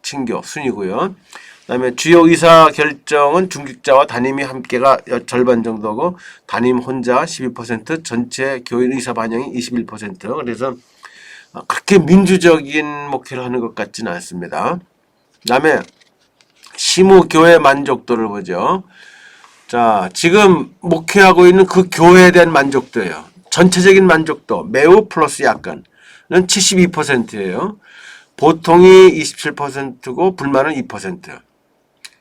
친교 순이고요. 그 다음에 주요 의사 결정은 중직자와 담임이 함께가 절반 정도고 담임 혼자 12%, 전체 교인 의사 반영이 21%. 그래서 그렇게 민주적인 목회를 하는 것 같지는 않습니다. 그 다음에 시무교회 만족도를 보죠. 자, 지금 목회하고 있는 그 교회에 대한 만족도예요. 전체적인 만족도 매우 플러스 약간은 72%예요. 보통이 27%고 불만은 2%.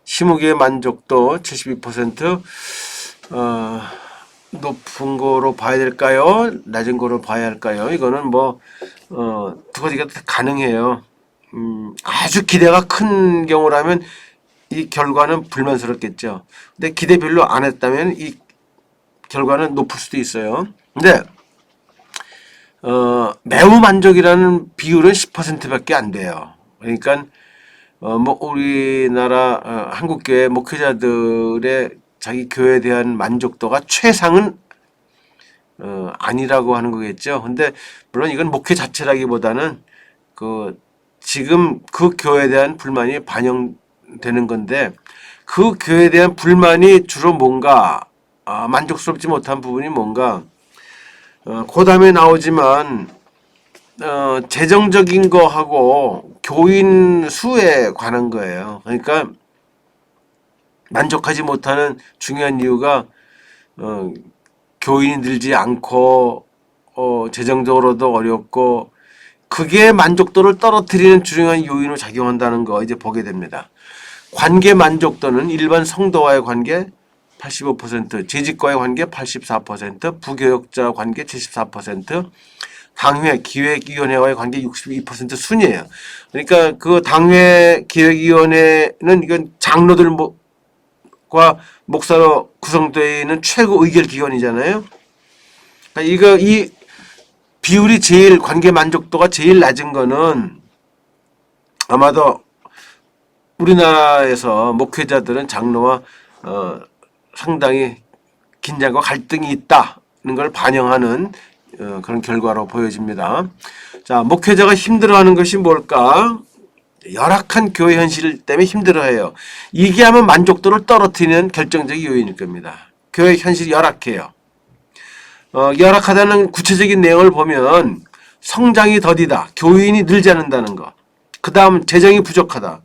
시무교회 만족도 72%. 높은 거로 봐야 될까요? 낮은 거로 봐야 할까요? 이거는 뭐 두 가지가 가능해요. 아주 기대가 큰 경우라면 이 결과는 불만스럽겠죠. 근데 기대 별로 안 했다면 이 결과는 높을 수도 있어요. 근데 매우 만족이라는 비율은 10%밖에 안 돼요. 그러니까 뭐 우리나라 한국교회 목회자들의 자기 교회에 대한 만족도가 최상은 아니라고 하는 거겠죠. 근데 물론 이건 목회 자체라기보다는 지금 그 교회에 대한 불만이 반영되는 건데 그 교회에 대한 불만이 주로 뭔가 만족스럽지 못한 부분이 뭔가 그 다음에 나오지만 재정적인 거하고 교인 수에 관한 거예요. 그러니까 만족하지 못하는 중요한 이유가 교인이 늘지 않고 재정적으로도 어렵고 그게 만족도를 떨어뜨리는 중요한 요인으로 작용한다는 거 이제 보게 됩니다. 관계 만족도는 일반 성도와의 관계 85%, 재직과의 관계 84%, 부교역자 관계 74%, 당회 기획위원회와의 관계 62% 순이에요. 그러니까 그 당회 기획위원회는 이건 장로들과 목사로 구성되어 있는 최고 의결 기관이잖아요. 그러니까 이 비율이 제일 관계 만족도가 제일 낮은 거는 아마도 우리나라에서 목회자들은 장로와 상당히 긴장과 갈등이 있다는 걸 반영하는 그런 결과로 보여집니다. 자, 목회자가 힘들어하는 것이 뭘까? 열악한 교회 현실 때문에 힘들어해요. 이게 하면 만족도를 떨어뜨리는 결정적인 요인일 겁니다. 교회 현실이 열악해요. 열악하다는 구체적인 내용을 보면 성장이 더디다, 교인이 늘지 않는다는 거, 그 다음 재정이 부족하다,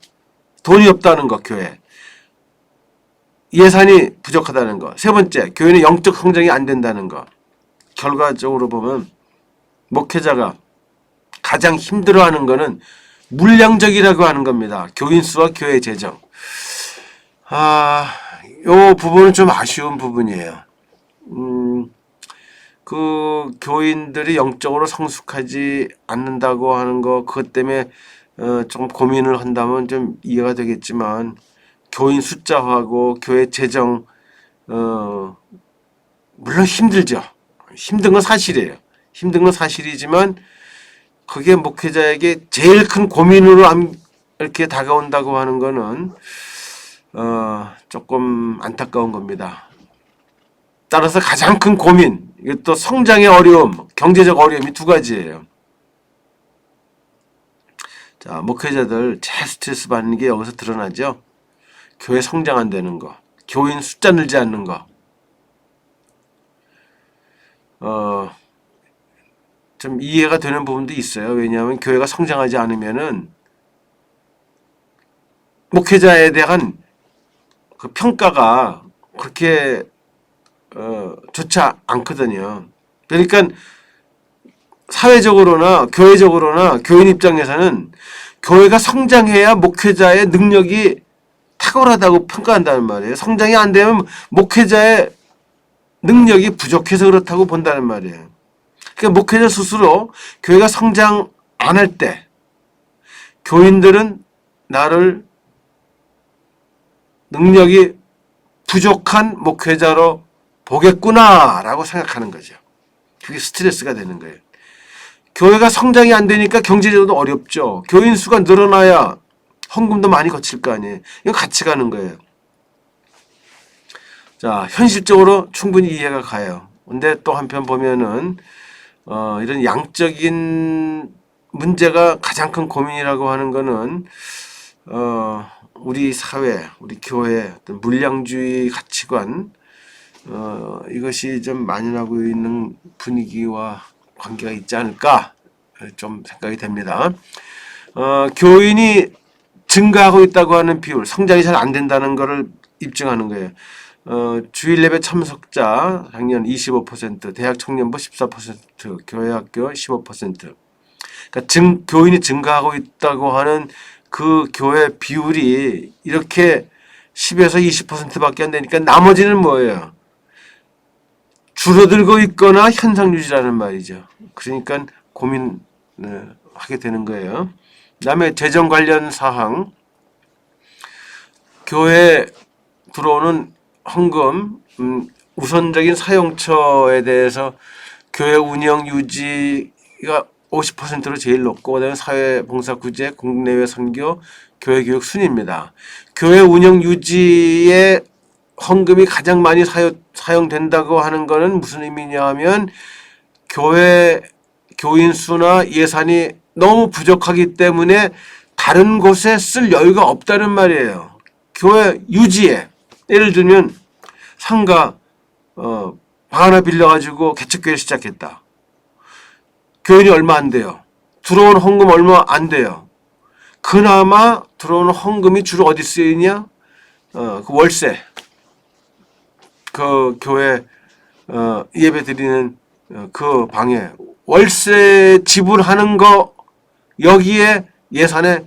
돈이 없다는 거, 교회 예산이 부족하다는 거, 세 번째 교인의 영적 성장이 안 된다는 거. 결과적으로 보면 목회자가 가장 힘들어하는 거는 물량적이라고 하는 겁니다. 교인 수와 교회 재정. 요 부분은 좀 아쉬운 부분이에요. 그 교인들이 영적으로 성숙하지 않는다고 하는 거, 그것 때문에 좀 고민을 한다면 좀 이해가 되겠지만, 교인 숫자하고 교회 재정, 물론 힘들죠. 힘든 건 사실이에요. 힘든 건 사실이지만 그게 목회자에게 제일 큰 고민으로 이렇게 다가온다고 하는 거는 조금 안타까운 겁니다. 따라서 가장 큰 고민, 이것도 성장의 어려움, 경제적 어려움이 두 가지예요. 자, 목회자들 제일 스트레스 받는 게 여기서 드러나죠. 교회 성장 안 되는 거, 교인 숫자 늘지 않는 거. 좀 이해가 되는 부분도 있어요. 왜냐하면 교회가 성장하지 않으면은 목회자에 대한 그 평가가 그렇게 좋지 않거든요. 그러니까 사회적으로나 교회적으로나 교인 입장에서는 교회가 성장해야 목회자의 능력이 탁월하다고 평가한다는 말이에요. 성장이 안 되면 목회자의 능력이 부족해서 그렇다고 본다는 말이에요. 그러니까 목회자 스스로 교회가 성장 안 할 때 교인들은 나를 능력이 부족한 목회자로 보겠구나라고 생각하는 거죠. 그게 스트레스가 되는 거예요. 교회가 성장이 안 되니까 경제적으로도 어렵죠. 교인 수가 늘어나야 헌금도 많이 거칠 거 아니에요. 이거 같이 가는 거예요. 자, 현실적으로 충분히 이해가 가요. 근데 또 한편 보면은 이런 양적인 문제가 가장 큰 고민이라고 하는 거는 우리 사회, 우리 교회 어떤 물량주의 가치관 이것이 좀 만연하고 있는 분위기와 관계가 있지 않을까 좀 생각이 됩니다. 교인이 증가하고 있다고 하는 비율, 성장이 잘 안 된다는 것을 입증하는 거예요. 주일 예배 참석자 작년 25%, 대학 청년부 14%, 교회학교 15%. 그러니까 교인이 증가하고 있다고 하는 그 교회 비율이 이렇게 10에서 20%밖에 안 되니까 나머지는 뭐예요? 줄어들고 있거나 현상 유지라는 말이죠. 그러니까 고민하게 되는 거예요. 그다음에 재정 관련 사항, 교회 들어오는 헌금, 우선적인 사용처에 대해서 교회 운영 유지가 50%로 제일 높고, 그다음에 사회봉사 구제, 국내외 선교, 교회 교육 순입니다. 교회 운영 유지에 헌금이 가장 많이 사용된다고 하는 것은 무슨 의미냐 하면 교회 교인 수나 예산이 너무 부족하기 때문에 다른 곳에 쓸 여유가 없다는 말이에요. 교회 유지에 예를 들면 상가 방 하나 빌려가지고 개척교회를 시작했다. 교인이 얼마 안 돼요. 들어온 헌금 얼마 안 돼요. 그나마 들어오는 헌금이 주로 어디 쓰이냐? 그 월세, 그 교회 예배 드리는 그 방에 월세 지불하는 거, 여기에 예산에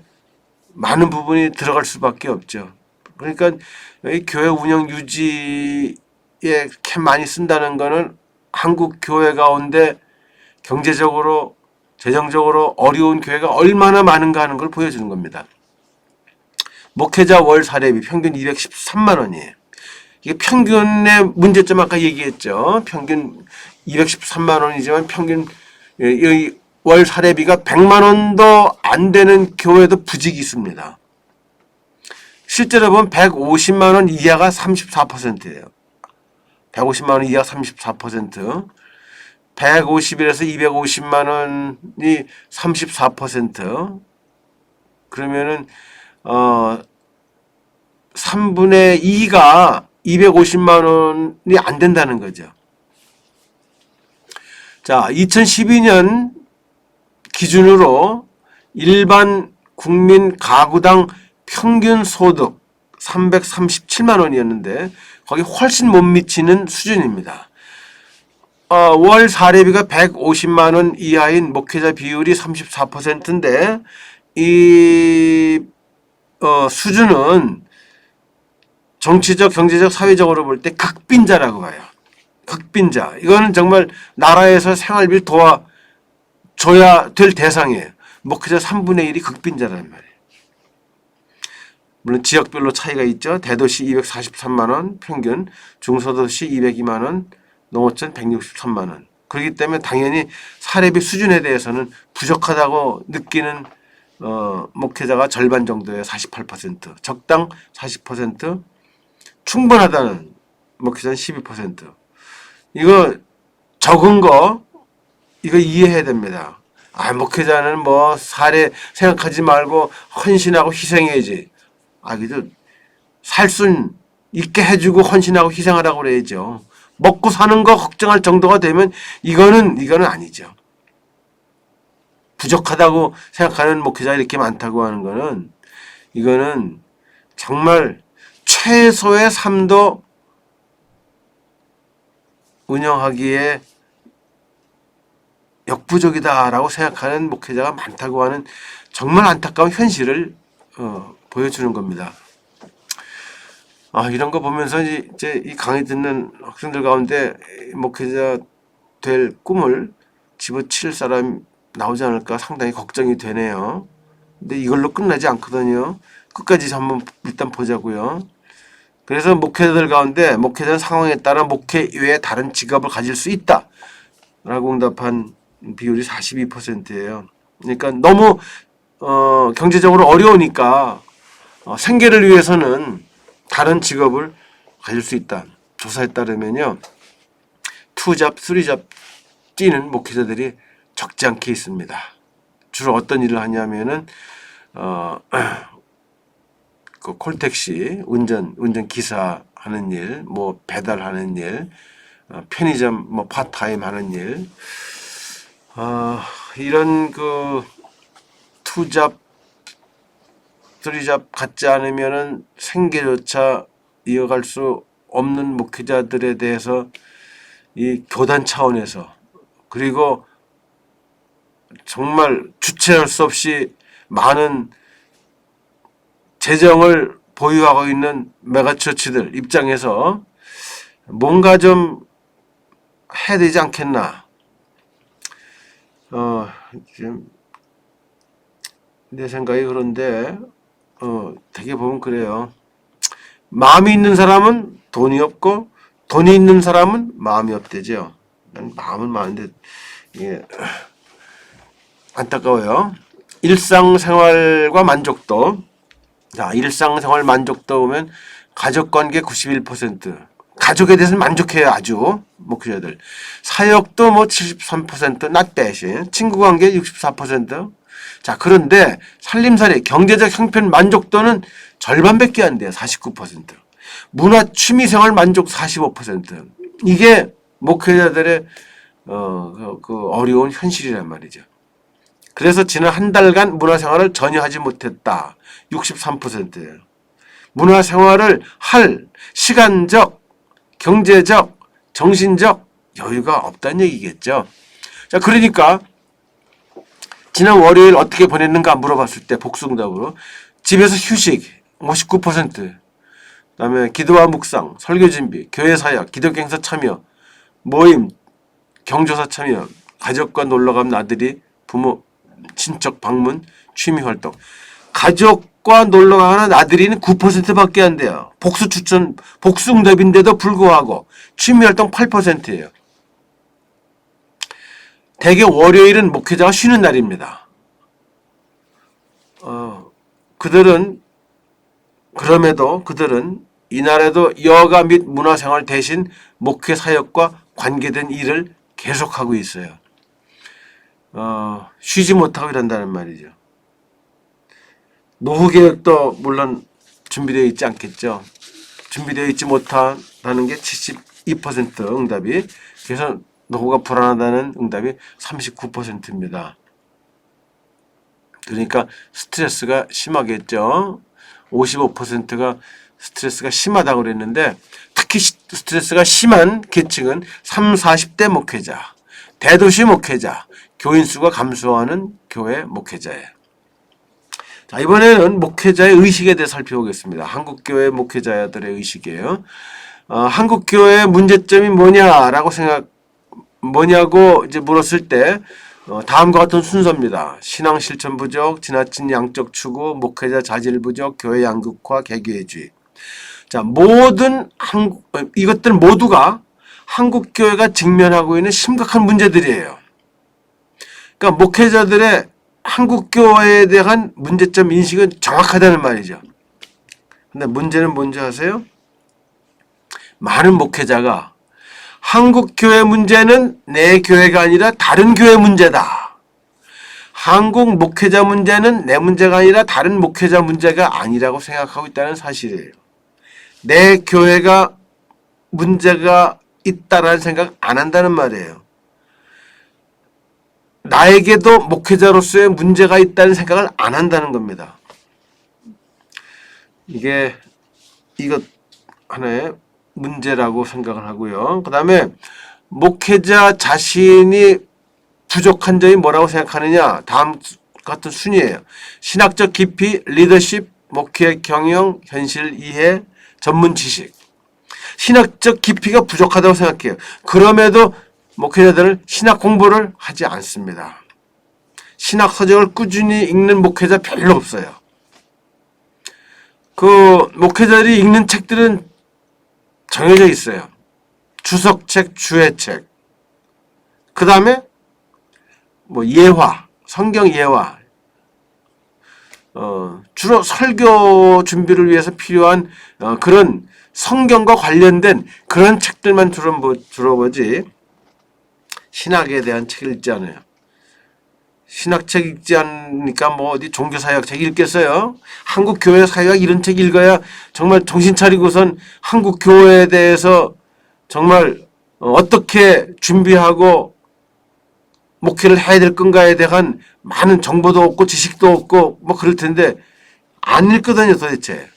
많은 부분이 들어갈 수밖에 없죠. 그러니까 이 교회 운영 유지에 이렇게 많이 쓴다는 거는 한국 교회 가운데 경제적으로, 재정적으로 어려운 교회가 얼마나 많은가 하는 걸 보여주는 겁니다. 목회자 월 사례비 평균 213만 원이에요. 이게 평균의 문제점 아까 얘기했죠. 평균 213만 원이지만 평균 월 사례비가 100만 원도 안 되는 교회도 부직이 있습니다. 실제로 보면 150만 원 이하가 34%예요. 150만 원 이하 34%, 150에서 250만 원이 34%, 그러면은 3분의 2가 250만 원이 안 된다는 거죠. 자, 2012년 기준으로 일반 국민 가구당 평균 소득 337만 원이었는데 거기 훨씬 못 미치는 수준입니다. 월 사례비가 150만 원 이하인 목회자 비율이 34%인데 이 수준은 정치적, 경제적, 사회적으로 볼 때 극빈자라고 봐요. 극빈자. 이거는 정말 나라에서 생활비를 도와줘야 될 대상이에요. 목회자 3분의 1이 극빈자라는 말이에요. 물론 지역별로 차이가 있죠. 대도시 243만 원 평균, 중소도시 202만 원, 농어촌 163만 원. 그렇기 때문에 당연히 사례비 수준에 대해서는 부족하다고 느끼는 목회자가 절반 정도의 48%, 적당 40%, 충분하다는 목회자는 12%. 이거 적은 거 이거 이해해야 됩니다. 목회자는 뭐 사례 생각하지 말고 헌신하고 희생해야지. 그래도 살 수 있게 해주고 헌신하고 희생하라고 그래야죠. 먹고 사는 거 걱정할 정도가 되면 이거는 아니죠. 부족하다고 생각하는 목회자가 이렇게 많다고 하는 거는 이거는 정말 최소의 삶도 운영하기에 역부족이다라고 생각하는 목회자가 많다고 하는 정말 안타까운 현실을 보여주는 겁니다. 이런 거 보면서 이제 이 강의 듣는 학생들 가운데 목회자 될 꿈을 집어칠 사람이 나오지 않을까 상당히 걱정이 되네요. 근데 이걸로 끝나지 않거든요. 끝까지 한번 일단 보자고요. 그래서 목회자들 가운데 목회자 상황에 따라 목회 외에 다른 직업을 가질 수 있다 라고 응답한 비율이 42%예요. 그러니까 너무 경제적으로 어려우니까 생계를 위해서는 다른 직업을 가질 수 있다. 조사에 따르면요. 2잡, 3잡 뛰는 목회자들이 적지 않게 있습니다. 주로 어떤 일을 하냐면은 그 콜택시 운전 기사 하는 일, 뭐 배달하는 일, 편의점 뭐 파타임 하는 일, 이런 그 2잡, 3잡 갖지 않으면은 생계조차 이어갈 수 없는 목회자들에 대해서 이 교단 차원에서, 그리고 정말 주체할 수 없이 많은 재정을 보유하고 있는 메가처치들 입장에서 뭔가 좀 해야 되지 않겠나. 지금 내 생각이 그런데 되게 보면 그래요. 마음이 있는 사람은 돈이 없고 돈이 있는 사람은 마음이 없대죠. 마음은 많은데 이게 안타까워요. 일상생활과 만족도. 자, 일상생활 만족도 보면 가족관계 91%. 가족에 대해서는 만족해요, 아주. 목회자들. 사역도 뭐 73%, not bad. 친구관계 64%. 자, 그런데 살림살이, 경제적 형편 만족도는 절반밖에 안 돼요, 49%. 문화 취미생활 만족 45%. 이게 목회자들의 그 어려운 현실이란 말이죠. 그래서 지난 한 달간 문화생활을 전혀 하지 못했다. 63%예요. 문화생활을 할 시간적, 경제적, 정신적 여유가 없다는 얘기겠죠. 자, 그러니까 지난 월요일 어떻게 보냈는가 물어봤을 때 복수응답으로 집에서 휴식 59%, 그다음에 기도와 묵상, 설교 준비, 교회 사역, 기독교 행사 참여, 모임, 경조사 참여, 가족과 놀러간 나들이, 부모, 친척 방문, 취미 활동. 가족과 놀러가는 나들이는 9%밖에 안 돼요. 복수 추천, 복수응답인데도 불구하고 취미 활동 8%예요. 대개 월요일은 목회자가 쉬는 날입니다. 그들은 이날에도 여가 및 문화생활 대신 목회 사역과 관계된 일을 계속하고 있어요. 쉬지 못하고 이런다는 말이죠. 노후 계획도 물론 준비되어 있지 않겠죠. 준비되어 있지 못하다는 게 72% 응답이, 그래서 노후가 불안하다는 응답이 39%입니다. 그러니까 스트레스가 심하겠죠. 55%가 스트레스가 심하다고 그랬는데, 특히 스트레스가 심한 계층은 30, 40대 목회자, 대도시 목회자, 교인 수가 감소하는 교회 목회자예요. 자, 이번에는 목회자의 의식에 대해 살펴보겠습니다. 한국교회 목회자들의 의식이에요. 한국교회의 문제점이 뭐냐고 이제 물었을 때, 다음과 같은 순서입니다. 신앙 실천 부족, 지나친 양적 추구, 목회자 자질 부족, 교회 양극화, 개교회주의. 자, 이것들 모두가 한국교회가 직면하고 있는 심각한 문제들이에요. 그러니까 목회자들의 한국교회에 대한 문제점 인식은 정확하다는 말이죠. 근데 문제는 뭔지 아세요? 많은 목회자가 한국교회 문제는 내 교회가 아니라 다른 교회 문제다. 한국 목회자 문제는 내 문제가 아니라 다른 목회자 문제가 아니라고 생각하고 있다는 사실이에요. 내 교회가 문제가 있다라는 생각 안 한다는 말이에요. 나에게도 목회자로서의 문제가 있다는 생각을 안 한다는 겁니다. 이것 하나의 문제라고 생각을 하고요. 그 다음에 목회자 자신이 부족한 점이 뭐라고 생각하느냐. 다음 같은 순위예요. 신학적 깊이, 리더십, 목회 경영, 현실 이해, 전문 지식. 신학적 깊이가 부족하다고 생각해요. 그럼에도 목회자들은 신학 공부를 하지 않습니다. 신학 서적을 꾸준히 읽는 목회자 별로 없어요. 그 목회자들이 읽는 책들은 정해져 있어요. 주석책, 주해책. 그 다음에 예화, 성경 예화. 주로 설교 준비를 위해서 필요한 그런 성경과 관련된 그런 책들만 주로 보지 신학에 대한 책을 읽지 않아요. 신학책 읽지 않으니까 어디 종교사역 책 읽겠어요? 한국교회 사역 이런 책 읽어야 정말 정신 차리고선 한국교회에 대해서 정말 어떻게 준비하고 목회를 해야 될 건가에 대한 많은 정보도 없고 지식도 없고 그럴 텐데 안 읽거든요 도대체.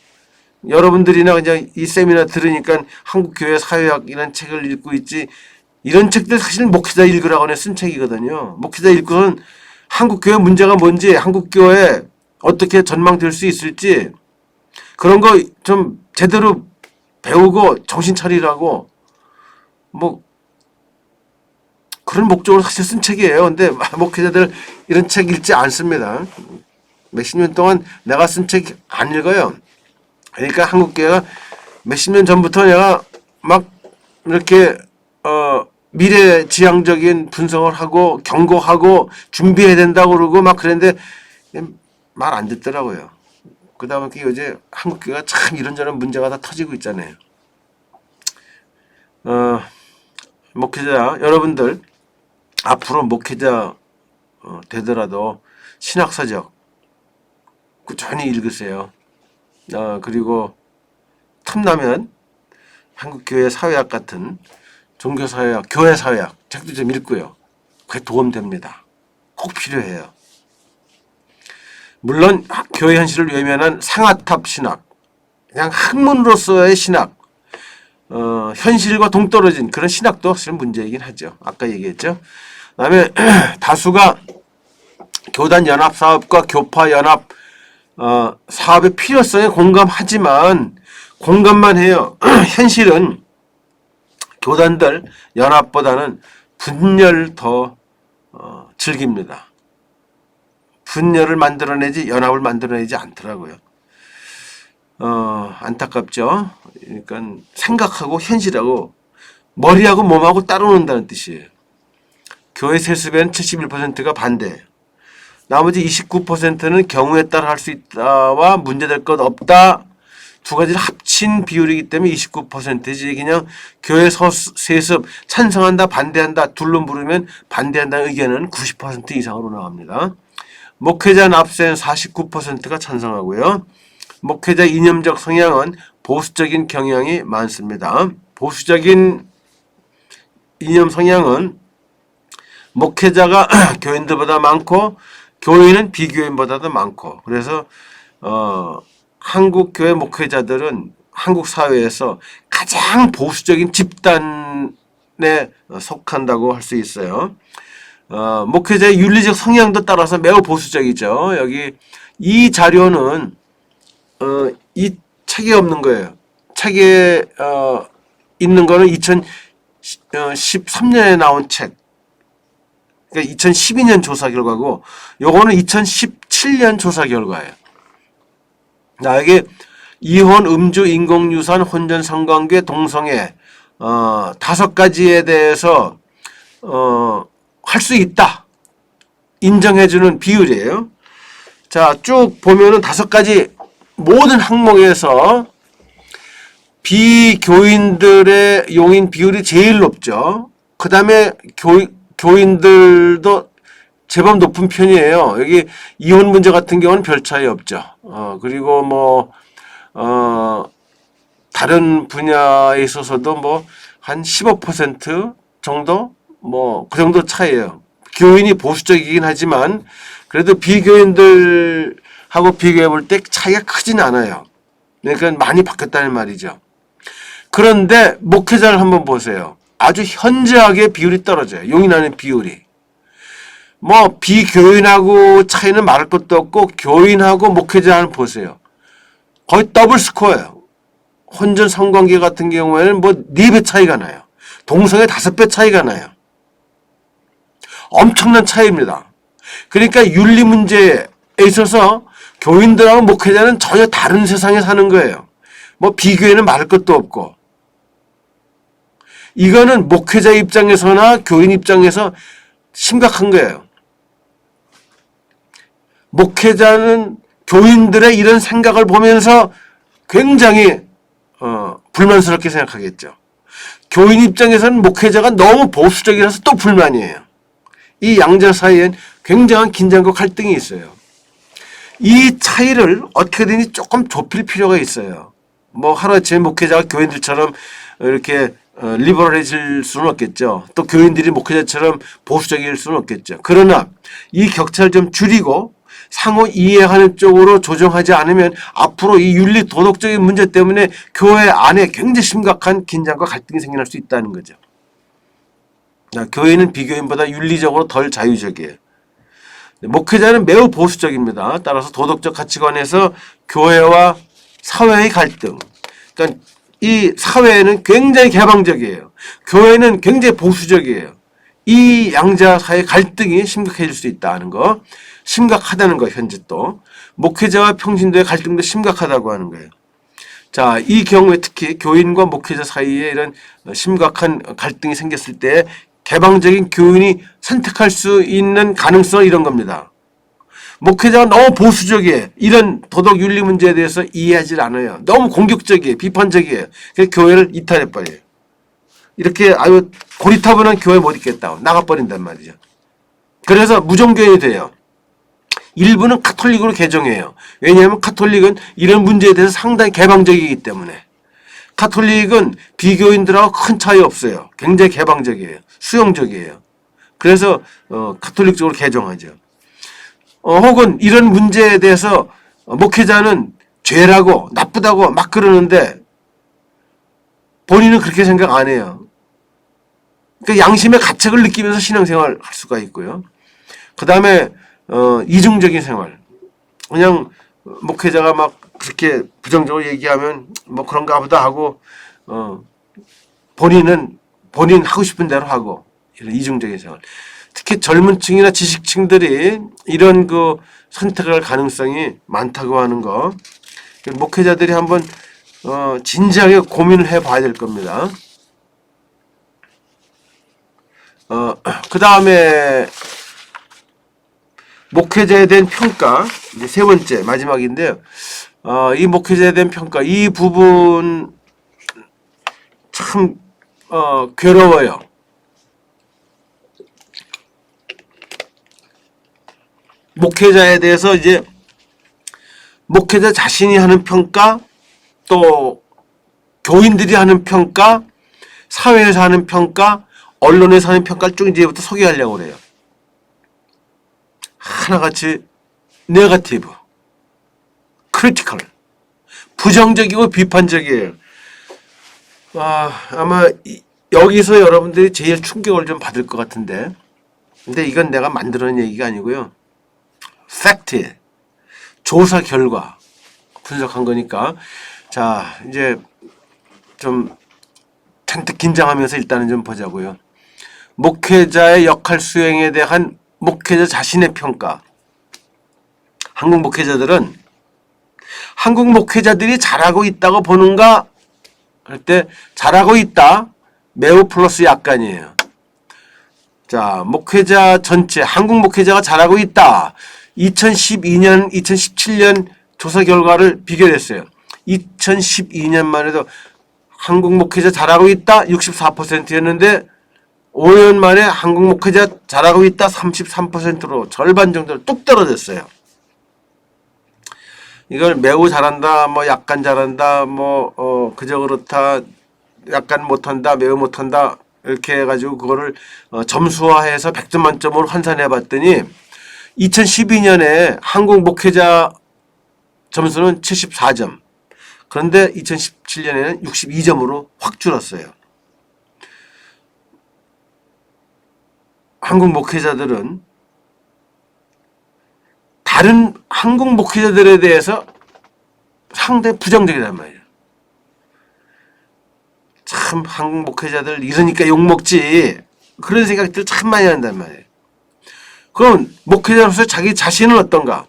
여러분들이나 그냥 이 세미나 들으니까 한국교회 사회학 이런 책을 읽고 있지, 이런 책들 사실 목회자 읽으라고 쓴 책이거든요. 목회자 읽고는 한국교회 문제가 뭔지, 한국교회 어떻게 전망될 수 있을지 그런 거 좀 제대로 배우고 정신 차리라고 그런 목적으로 사실 쓴 책이에요. 근데 목회자들 이런 책 읽지 않습니다. 몇십 년 동안 내가 쓴 책 안 읽어요. 그러니까 한국교회가 몇십 년 전부터 내가 이렇게 미래지향적인 분석을 하고 경고하고 준비해야 된다고 그러고 그랬는데 말 안 듣더라고요. 그 다음에 요새 한국교회가 참 이런저런 문제가 다 터지고 있잖아요. 목회자 여러분들 앞으로 목회자 되더라도 신학서적 꾸준히 읽으세요. 그리고 틈나면 한국교회 사회학 같은 종교사회학, 교회사회학 책도 좀 읽고요. 그게 도움됩니다. 꼭 필요해요. 물론 교회 현실을 외면한 상아탑 신학, 그냥 학문으로서의 신학, 현실과 동떨어진 그런 신학도 사실 문제이긴 하죠. 아까 얘기했죠. 그다음에 다수가 교단 연합 사업과 교파 연합 사업의 필요성에 공감하지만 공감만 해요. 현실은 교단들 연합보다는 분열을 더 즐깁니다. 분열을 만들어내지 연합을 만들어내지 않더라고요. 안타깝죠. 그러니까 생각하고 현실하고 머리하고 몸하고 따로 논다는 뜻이에요. 교회 세습에는 71%가 반대. 나머지 29%는 경우에 따라 할 수 있다와 문제될 것 없다. 두 가지를 합친 비율이기 때문에 29%지. 그냥 교회 세습 찬성한다, 반대한다 둘로 물으면 반대한다는 의견은 90% 이상으로 나옵니다. 목회자 납세는 49%가 찬성하고요. 목회자 이념적 성향은 보수적인 경향이 많습니다. 보수적인 이념 성향은 목회자가 교인들보다 많고 교인은 비교인보다도 많고, 그래서 한국 교회 목회자들은 한국 사회에서 가장 보수적인 집단에 속한다고 할 수 있어요. 목회자의 윤리적 성향도 따라서 매우 보수적이죠. 여기 이 자료는 이 책에 없는 거예요. 책에 있는 거는 2013년에 나온 책. 그러니까 2012년 조사 결과고, 요거는 2017년 조사 결과예요. 여기 이혼, 음주, 인공유산, 혼전, 성관계, 동성애 5가지에 대해서 할 수 있다 인정해주는 비율이에요. 자, 쭉 보면은 5가지 모든 항목에서 비교인들의 용인 비율이 제일 높죠. 그 다음에 교인들도 제법 높은 편이에요. 여기 이혼 문제 같은 경우는 별 차이 없죠. 그리고 다른 분야에 있어서도 한 15% 정도? 그 정도 차이예요. 교인이 보수적이긴 하지만 그래도 비교인들하고 비교해 볼 때 차이가 크진 않아요. 그러니까 많이 바뀌었다는 말이죠. 그런데 목회자를 한번 보세요. 아주 현저하게 비율이 떨어져요. 용인하는 비율이. 비교인하고 차이는 말할 것도 없고 교인하고 목회자를 보세요. 거의 더블 스코어예요. 혼전 성관계 같은 경우에는 4배 차이가 나요. 동성애 5배 차이가 나요. 엄청난 차이입니다. 그러니까 윤리 문제에 있어서 교인들하고 목회자는 전혀 다른 세상에 사는 거예요. 비교에는 말할 것도 없고. 이거는 목회자 입장에서나 교인 입장에서 심각한 거예요. 목회자는 교인들의 이런 생각을 보면서 굉장히 불만스럽게 생각하겠죠. 교인 입장에서는 목회자가 너무 보수적이라서 또 불만이에요. 이 양자 사이엔 굉장한 긴장과 갈등이 있어요. 이 차이를 어떻게든지 조금 좁힐 필요가 있어요. 하루아침에 목회자가 교인들처럼 이렇게 리버럴해질 수는 없겠죠. 또 교인들이 목회자처럼 보수적일 수는 없겠죠. 그러나 이 격차를 좀 줄이고 상호 이해하는 쪽으로 조정하지 않으면 앞으로 이 윤리 도덕적인 문제 때문에 교회 안에 굉장히 심각한 긴장과 갈등이 생겨날 수 있다는 거죠. 교회는 비교인보다 윤리적으로 덜 자유적이에요. 목회자는 매우 보수적입니다. 따라서 도덕적 가치관에서 교회와 사회의 갈등. 그러니까 이 사회는 굉장히 개방적이에요. 교회는 굉장히 보수적이에요. 이 양자 사이의 갈등이 심각해질 수 있다는 거. 심각하다는 거, 현재 또. 목회자와 평신도의 갈등도 심각하다고 하는 거예요. 자, 이 경우에 특히 교인과 목회자 사이에 이런 심각한 갈등이 생겼을 때 개방적인 교인이 선택할 수 있는 가능성은 이런 겁니다. 목회자가 너무 보수적이에요. 이런 도덕 윤리 문제에 대해서 이해하지 않아요. 너무 공격적이에요. 비판적이에요. 그래서 교회를 이탈해버려요. 이렇게 아유 고리타분한 교회 못 있겠다. 나가버린단 말이죠. 그래서 무종교인이 돼요. 일부는 카톨릭으로 개종해요. 왜냐하면 카톨릭은 이런 문제에 대해서 상당히 개방적이기 때문에. 카톨릭은 비교인들하고 큰 차이 없어요. 굉장히 개방적이에요. 수용적이에요. 그래서 카톨릭 쪽으로 개종하죠. 혹은 이런 문제에 대해서 목회자는 죄라고 나쁘다고 막 그러는데 본인은 그렇게 생각 안 해요. 그러니까 양심의 가책을 느끼면서 신앙생활 할 수가 있고요. 그 다음에 이중적인 생활. 그냥 목회자가 막 그렇게 부정적으로 얘기하면 뭐 그런가 보다 하고 본인 하고 싶은 대로 하고 이런 이중적인 생활. 특히 젊은 층이나 지식층들이 이런 그 선택할 가능성이 많다고 하는 거. 목회자들이 한번 진지하게 고민을 해봐야 될 겁니다. 그 다음에 목회자에 대한 평가, 이제 세 번째 마지막인데요. 이 목회자에 대한 평가, 이 부분 참 괴로워요. 목회자에 대해서 이제 목회자 자신이 하는 평가, 또 교인들이 하는 평가, 사회에서 하는 평가, 언론에서 하는 평가를 쭉 이제부터 소개하려고 그래요. 하나같이 네거티브, 크리티컬, 부정적이고 비판적이에요. 아마 여기서 여러분들이 제일 충격을 좀 받을 것 같은데, 근데 이건 내가 만들어낸 얘기가 아니고요. 팩트, 조사 결과 분석한 거니까. 자, 이제 좀 잔뜩 긴장하면서 일단은 좀 보자고요. 목회자의 역할 수행에 대한 목회자 자신의 평가. 한국 목회자들은 한국 목회자들이 잘하고 있다고 보는가 할 때 잘하고 있다 매우 플러스 약간이에요. 자, 목회자 전체 한국 목회자가 잘하고 있다. 2012년, 2017년 조사 결과를 비교했어요. 2012년만 해도 한국 목회자 잘하고 있다 64%였는데 5년 만에 한국 목회자 잘하고 있다 33%로 절반 정도로 뚝 떨어졌어요. 이걸 매우 잘한다, 뭐 약간 잘한다, 뭐 그저 그렇다, 약간 못한다, 매우 못한다 이렇게 해가지고 그거를 점수화해서 100점 만점으로 환산해 봤더니 2012년에 한국 목회자 점수는 74점. 그런데 2017년에는 62점으로 확 줄었어요. 한국 목회자들은 다른 한국 목회자들에 대해서 상당히 부정적이란 말이에요. 참 한국 목회자들 이러니까 욕먹지 그런 생각들 참 많이 한단 말이에요. 그럼 목회자로서 자기 자신은 어떤가?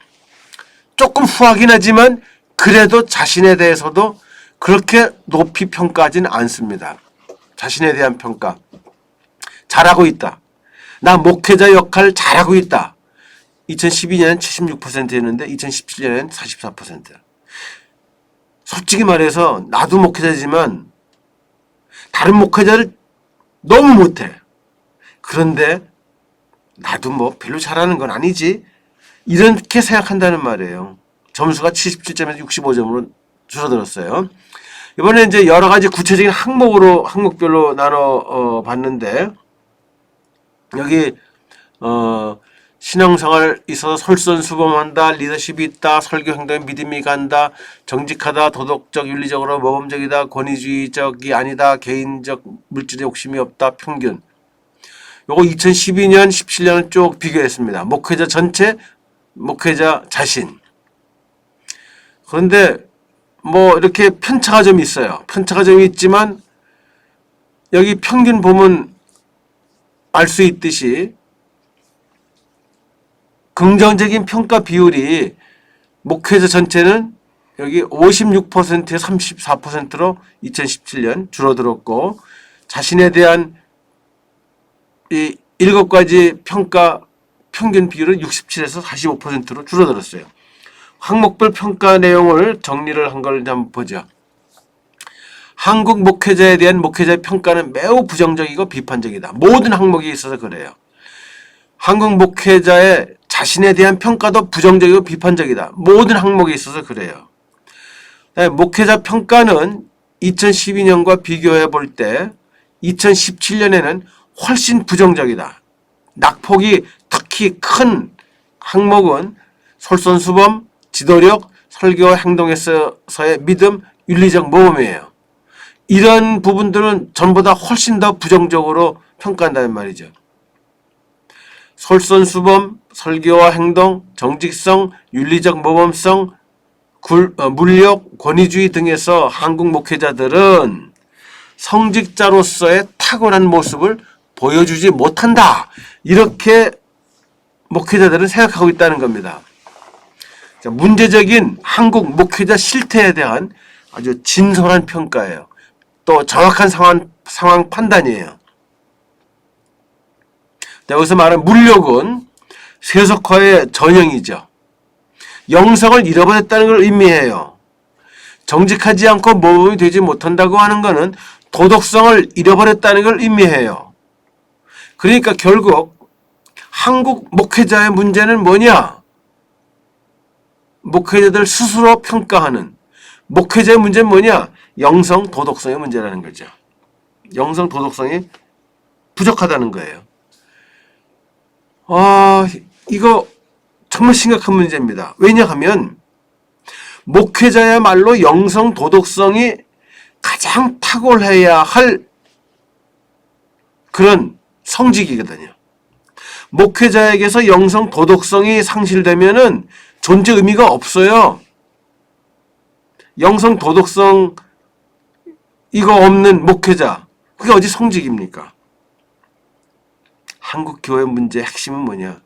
조금 후하긴 하지만 그래도 자신에 대해서도 그렇게 높이 평가하지는 않습니다. 자신에 대한 평가. 잘하고 있다. 나 목회자 역할 잘하고 있다. 2012년엔 76%였는데 2017년엔 44%. 솔직히 말해서 나도 목회자지만 다른 목회자를 너무 못해. 그런데 나도 뭐 별로 잘하는 건 아니지. 이렇게 생각한다는 말이에요. 점수가 77점에서 65점으로 줄어들었어요. 이번에 이제 여러 가지 구체적인 항목별로 나눠 봤는데 여기 신앙생활 있어서 솔선수범한다, 리더십이 있다, 설교 행동에 믿음이 간다, 정직하다, 도덕적, 윤리적으로 모범적이다, 권위주의적이 아니다, 개인적 물질의 욕심이 없다, 평균. 요거 2012년, 17년을 쭉 비교했습니다. 목회자 전체, 목회자 자신. 그런데 뭐 이렇게 편차가 좀 있어요. 편차가 좀 있지만 여기 평균 보면 알 수 있듯이 긍정적인 평가 비율이 목회자 전체는 여기 56%에 34%로 2017년 줄어들었고 자신에 대한 이 7가지 평가 평균 비율은 67에서 45%로 줄어들었어요. 항목별 평가 내용을 정리를 한 걸 한번 보죠. 한국 목회자에 대한 목회자의 평가는 매우 부정적이고 비판적이다. 모든 항목에 있어서 그래요. 한국 목회자의 자신에 대한 평가도 부정적이고 비판적이다. 모든 항목에 있어서 그래요. 목회자 평가는 2012년과 비교해 볼 때 2017년에는 훨씬 부정적이다. 낙폭이 특히 큰 항목은 솔선수범, 지도력, 설교와 행동에서의 믿음, 윤리적 모범이에요. 이런 부분들은 전보다 훨씬 더 부정적으로 평가한다는 말이죠. 솔선수범, 설교와 행동, 정직성, 윤리적 모범성, 물력, 권위주의 등에서 한국 목회자들은 성직자로서의 탁월한 모습을 보여주지 못한다. 이렇게 목회자들은 생각하고 있다는 겁니다. 자, 문제적인 한국 목회자 실태에 대한 아주 진솔한 평가예요. 또 정확한 상황 판단이에요. 여기서 말하는 물력은 세속화의 전형이죠. 영성을 잃어버렸다는 걸 의미해요. 정직하지 않고 모범이 되지 못한다고 하는 것은 도덕성을 잃어버렸다는 걸 의미해요. 그러니까 결국 한국 목회자의 문제는 뭐냐? 목회자들 스스로 평가하는 목회자의 문제는 뭐냐? 영성, 도덕성의 문제라는 거죠. 영성, 도덕성이 부족하다는 거예요. 이거 정말 심각한 문제입니다. 왜냐하면 목회자야말로 영성, 도덕성이 가장 탁월해야 할 그런 성직이거든요. 목회자에게서 영성, 도덕성이 상실되면은 존재 의미가 없어요. 영성, 도덕성 이거 없는 목회자, 그게 어디 성직입니까? 한국 교회 문제의 핵심은 뭐냐?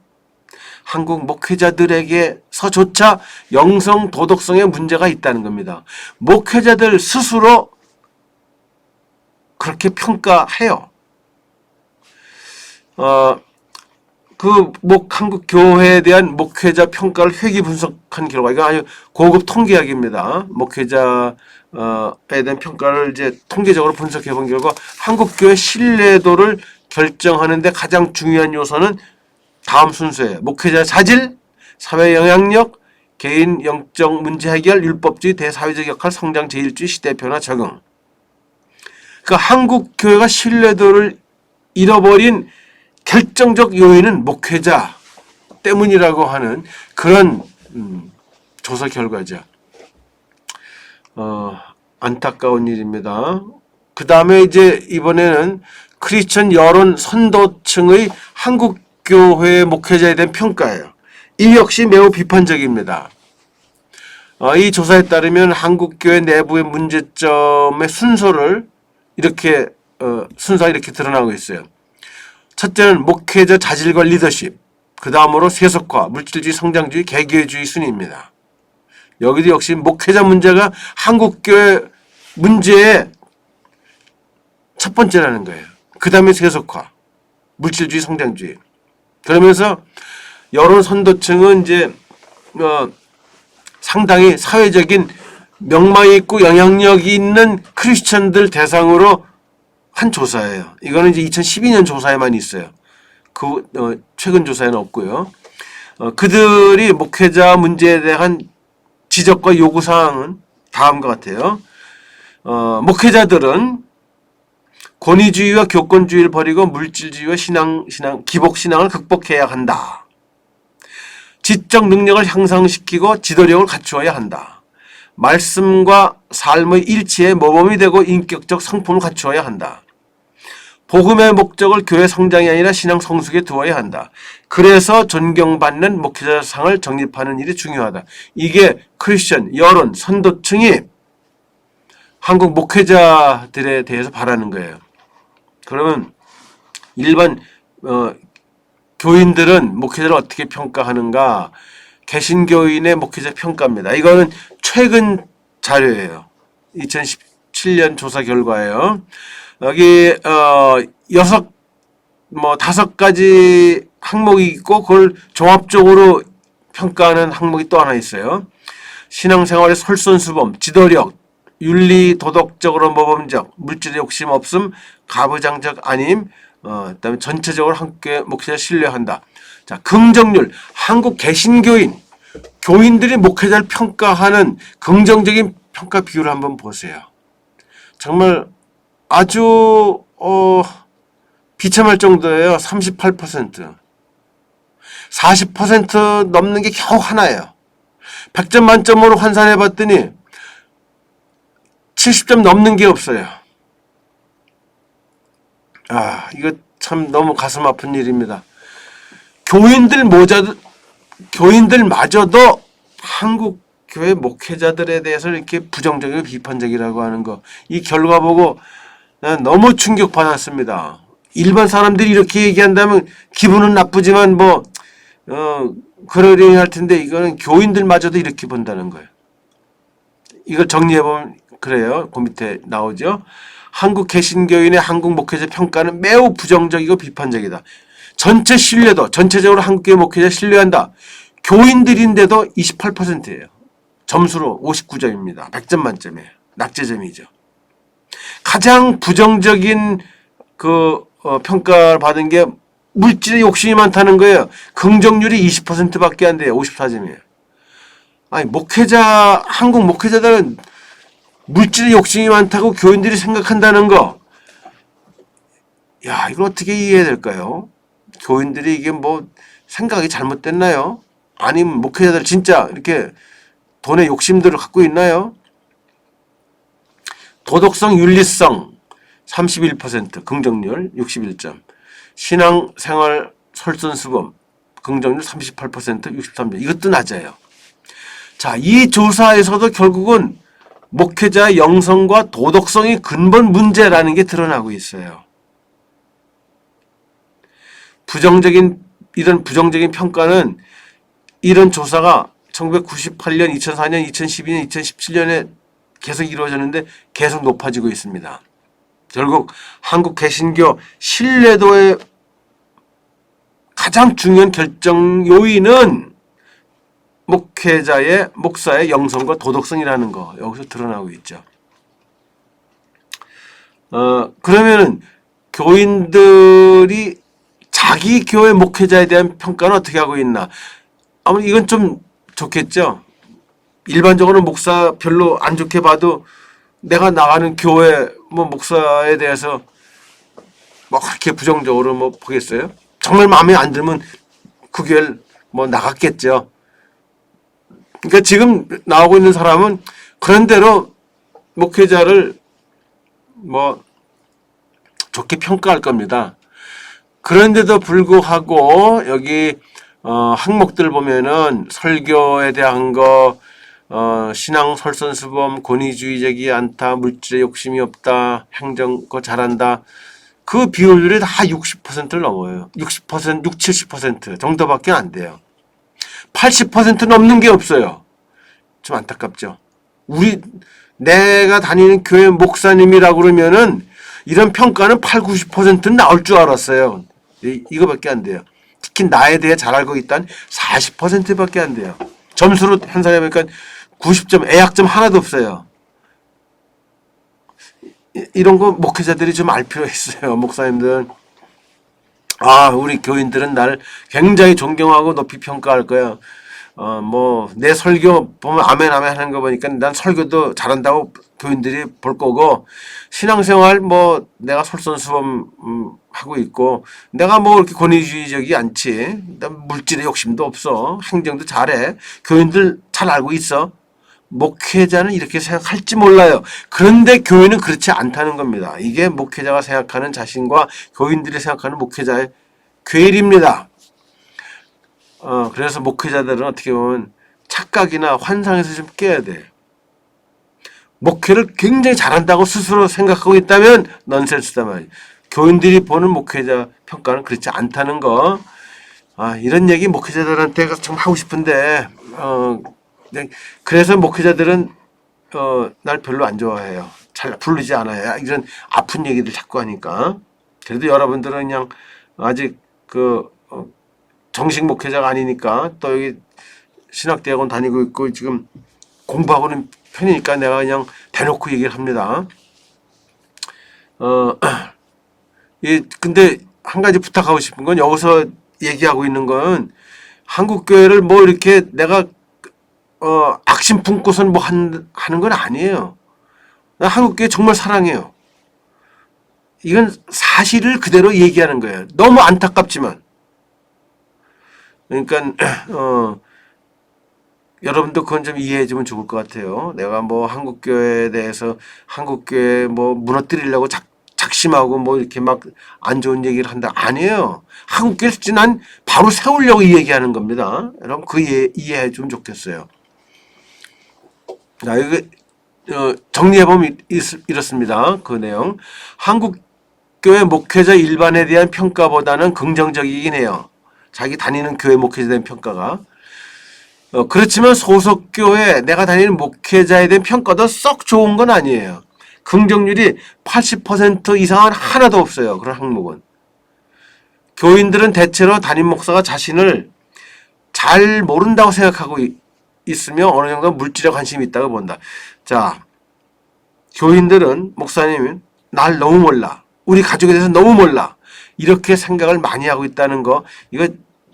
한국 목회자들에게서조차 영성, 도덕성의 문제가 있다는 겁니다. 목회자들 스스로 그렇게 평가해요. 한국 교회에 대한 목회자 평가를 회귀 분석한 결과, 이거 아주 고급 통계학입니다. 목회자에 대한 평가를 이제 통계적으로 분석해 본 결과 한국 교회 신뢰도를 결정하는데 가장 중요한 요소는 다음 순서예요. 목회자 자질, 사회 영향력, 개인 영적 문제 해결, 율법주의, 대사회적 역할, 성장, 제일주의, 시대 변화, 적응. 그러니까 한국 교회가 신뢰도를 잃어버린 결정적 요인은 목회자 때문이라고 하는 그런 조사 결과죠. 안타까운 일입니다. 그 다음에 이제 이번에는 크리스천 여론 선도층의 한국 교회 목회자에 대한 평가예요. 이 역시 매우 비판적입니다. 이 조사에 따르면 한국 교회 내부의 문제점의 순서를 이렇게 순서가 이렇게 드러나고 있어요. 첫째는 목회자 자질과 리더십, 그 다음으로 세속화, 물질주의, 성장주의, 개개주의 순위입니다. 여기도 역시 목회자 문제가 한국교회 문제의 첫 번째라는 거예요. 그 다음에 세속화, 물질주의, 성장주의. 그러면서 여론 선도층은 이제 상당히 사회적인 명망이 있고 영향력이 있는 크리스천들 대상으로 한 조사예요. 이거는 이제 2012년 조사에만 있어요. 최근 조사에는 없고요. 그들이 목회자 문제에 대한 지적과 요구사항은 다음과 같아요. 목회자들은 권위주의와 교권주의를 버리고 물질주의와 기복신앙을 극복해야 한다. 지적 능력을 향상시키고 지도력을 갖추어야 한다. 말씀과 삶의 일치에 모범이 되고 인격적 성품을 갖추어야 한다. 복음의 목적을 교회 성장이 아니라 신앙 성숙에 두어야 한다. 그래서 존경받는 목회자상을 정립하는 일이 중요하다. 이게 크리스천 여론 선도층이 한국 목회자들에 대해서 바라는 거예요. 그러면 일반 교인들은 목회자를 어떻게 평가하는가? 개신교인의 목회자 평가입니다. 이거는 최근 자료예요. 2017년 조사 결과예요. 여기 5가지 항목이 있고 그걸 종합적으로 평가하는 항목이 또 하나 있어요. 신앙생활의 솔선수범, 지도력, 윤리 도덕적으로 모범적, 물질의 욕심 없음, 가부장적 아님, 그다음에 전체적으로 함께 목회자 신뢰한다. 자, 긍정률, 한국 개신교인 교인들이 목회자를 평가하는 긍정적인 평가 비율을 한번 보세요. 정말 아주 비참할 정도예요. 38%. 40% 넘는 게 겨우 하나예요. 100점 만점으로 환산해 봤더니 70점 넘는 게 없어요. 이거 참 너무 가슴 아픈 일입니다. 교인들마저도 한국 교회 목회자들에 대해서 이렇게 부정적이고 비판적이라고 하는 거, 이 결과 보고 난 너무 충격받았습니다. 일반 사람들이 이렇게 얘기한다면 기분은 나쁘지만 그러려니 할 텐데, 이거는 교인들마저도 이렇게 본다는 거예요. 이걸 정리해보면 그래요. 그 밑에 나오죠. 한국 개신교인의 한국 목회자 평가는 매우 부정적이고 비판적이다. 전체 신뢰도, 전체적으로 한국교회 목회자 신뢰한다. 교인들인데도 28%예요. 점수로 59점입니다. 100점 만점이에요. 낙제점이죠. 가장 부정적인 평가를 받은 게 물질에 욕심이 많다는 거예요. 긍정률이 20%밖에 안 돼요. 54점이에요. 아니, 한국 목회자들은 물질에 욕심이 많다고 교인들이 생각한다는 거. 야, 이걸 어떻게 이해해야 될까요? 교인들이 이게 생각이 잘못됐나요? 아니면 목회자들 진짜 이렇게 돈의 욕심들을 갖고 있나요? 도덕성, 윤리성 31%, 긍정률 61점. 신앙생활, 솔선수범, 긍정률 38%, 63점. 이것도 낮아요. 자, 이 조사에서도 결국은 목회자의 영성과 도덕성이 근본 문제라는 게 드러나고 있어요. 이런 부정적인 평가는, 이런 조사가 1998년, 2004년, 2012년, 2017년에 계속 이루어졌는데 계속 높아지고 있습니다. 결국 한국 개신교 신뢰도의 가장 중요한 결정 요인은 목사의 영성과 도덕성이라는 거, 여기서 드러나고 있죠. 그러면은 교인들이 자기 교회 목회자에 대한 평가는 어떻게 하고 있나? 아무튼 이건 좀 좋겠죠. 일반적으로 목사 별로 안 좋게 봐도 내가 나가는 교회 목사에 대해서 그렇게 부정적으로 보겠어요? 정말 마음에 안 들면 그 교회를 나갔겠죠. 그러니까 지금 나오고 있는 사람은 그런 대로 목회자를 좋게 평가할 겁니다. 그런데도 불구하고 여기 항목들 보면은 설교에 대한 거, 신앙 솔선수범, 권위주의적이 않다, 물질에 욕심이 없다, 행정거 잘한다. 그 비율들이 다 60%를 넘어요. 60%, 60, 70% 정도밖에 안 돼요. 80% 넘는 게 없어요. 좀 안타깝죠. 내가 다니는 교회 목사님이라고 그러면은 이런 평가는 8, 90%는 나올 줄 알았어요. 이거밖에 안 돼요. 특히 나에 대해 잘 알고 있다는 40%밖에 안 돼요. 점수로 환산해보니까 90점, 애약점 하나도 없어요. 이런 거 목회자들이 좀 알 필요 있어요. 목사님들. 우리 교인들은 날 굉장히 존경하고 높이 평가할 거야. 내 설교 보면 아멘 아멘 하는 거 보니까 난 설교도 잘한다고 교인들이 볼 거고, 신앙생활 내가 솔선수범 하고 있고, 내가 그렇게 권위주의적이 않지. 난 물질에 욕심도 없어. 행정도 잘해. 교인들 잘 알고 있어. 목회자는 이렇게 생각할지 몰라요. 그런데 교회는 그렇지 않다는 겁니다. 이게 목회자가 생각하는 자신과 교인들이 생각하는 목회자의 괴리입니다. 그래서 목회자들은 어떻게 보면 착각이나 환상에서 좀 깨야 돼요. 목회를 굉장히 잘한다고 스스로 생각하고 있다면 넌센스다 말이에요. 교인들이 보는 목회자 평가는 그렇지 않다는 거. 이런 얘기 목회자들한테 좀 하고 싶은데, 그래서 목회자들은 날 별로 안 좋아해요. 잘 부르지 않아요. 이런 아픈 얘기들 자꾸 하니까. 그래도 여러분들은 그냥 아직 정식 목회자가 아니니까, 또 여기 신학대학원 다니고 있고 지금 공부하고는 편이니까 내가 그냥 대놓고 얘기를 합니다. 근데 한 가지 부탁하고 싶은 건, 여기서 얘기하고 있는 건 한국교회를 이렇게 내가 악심 품고선 하는 건 아니에요. 나 한국교회 정말 사랑해요. 이건 사실을 그대로 얘기하는 거예요. 너무 안타깝지만. 그러니까 여러분도 그건 좀 이해해 주면 좋을 것 같아요. 내가 뭐 한국교회에 대해서 한국교회 뭐 무너뜨리려고 작심하고 뭐 이렇게 막 안 좋은 얘기를 한다. 아니에요. 한국교회를 난 바로 세우려고 이 얘기하는 겁니다. 여러분 그 이해해 주면 좋겠어요. 자, 이거 정리해보면 이렇습니다. 그 내용. 한국교회 목회자 일반에 대한 평가보다는 긍정적이긴 해요. 자기 다니는 교회 목회자에 대한 평가가. 그렇지만 소속교회 내가 다니는 목회자에 대한 평가도 썩 좋은 건 아니에요. 긍정률이 80% 이상은 하나도 없어요. 그런 항목은. 교인들은 대체로 담임 목사가 자신을 잘 모른다고 생각하고 있으며 어느 정도 물질에 관심이 있다고 본다. 자, 교인들은 목사님은 날 너무 몰라. 우리 가족에 대해서 너무 몰라. 이렇게 생각을 많이 하고 있다는 거 이거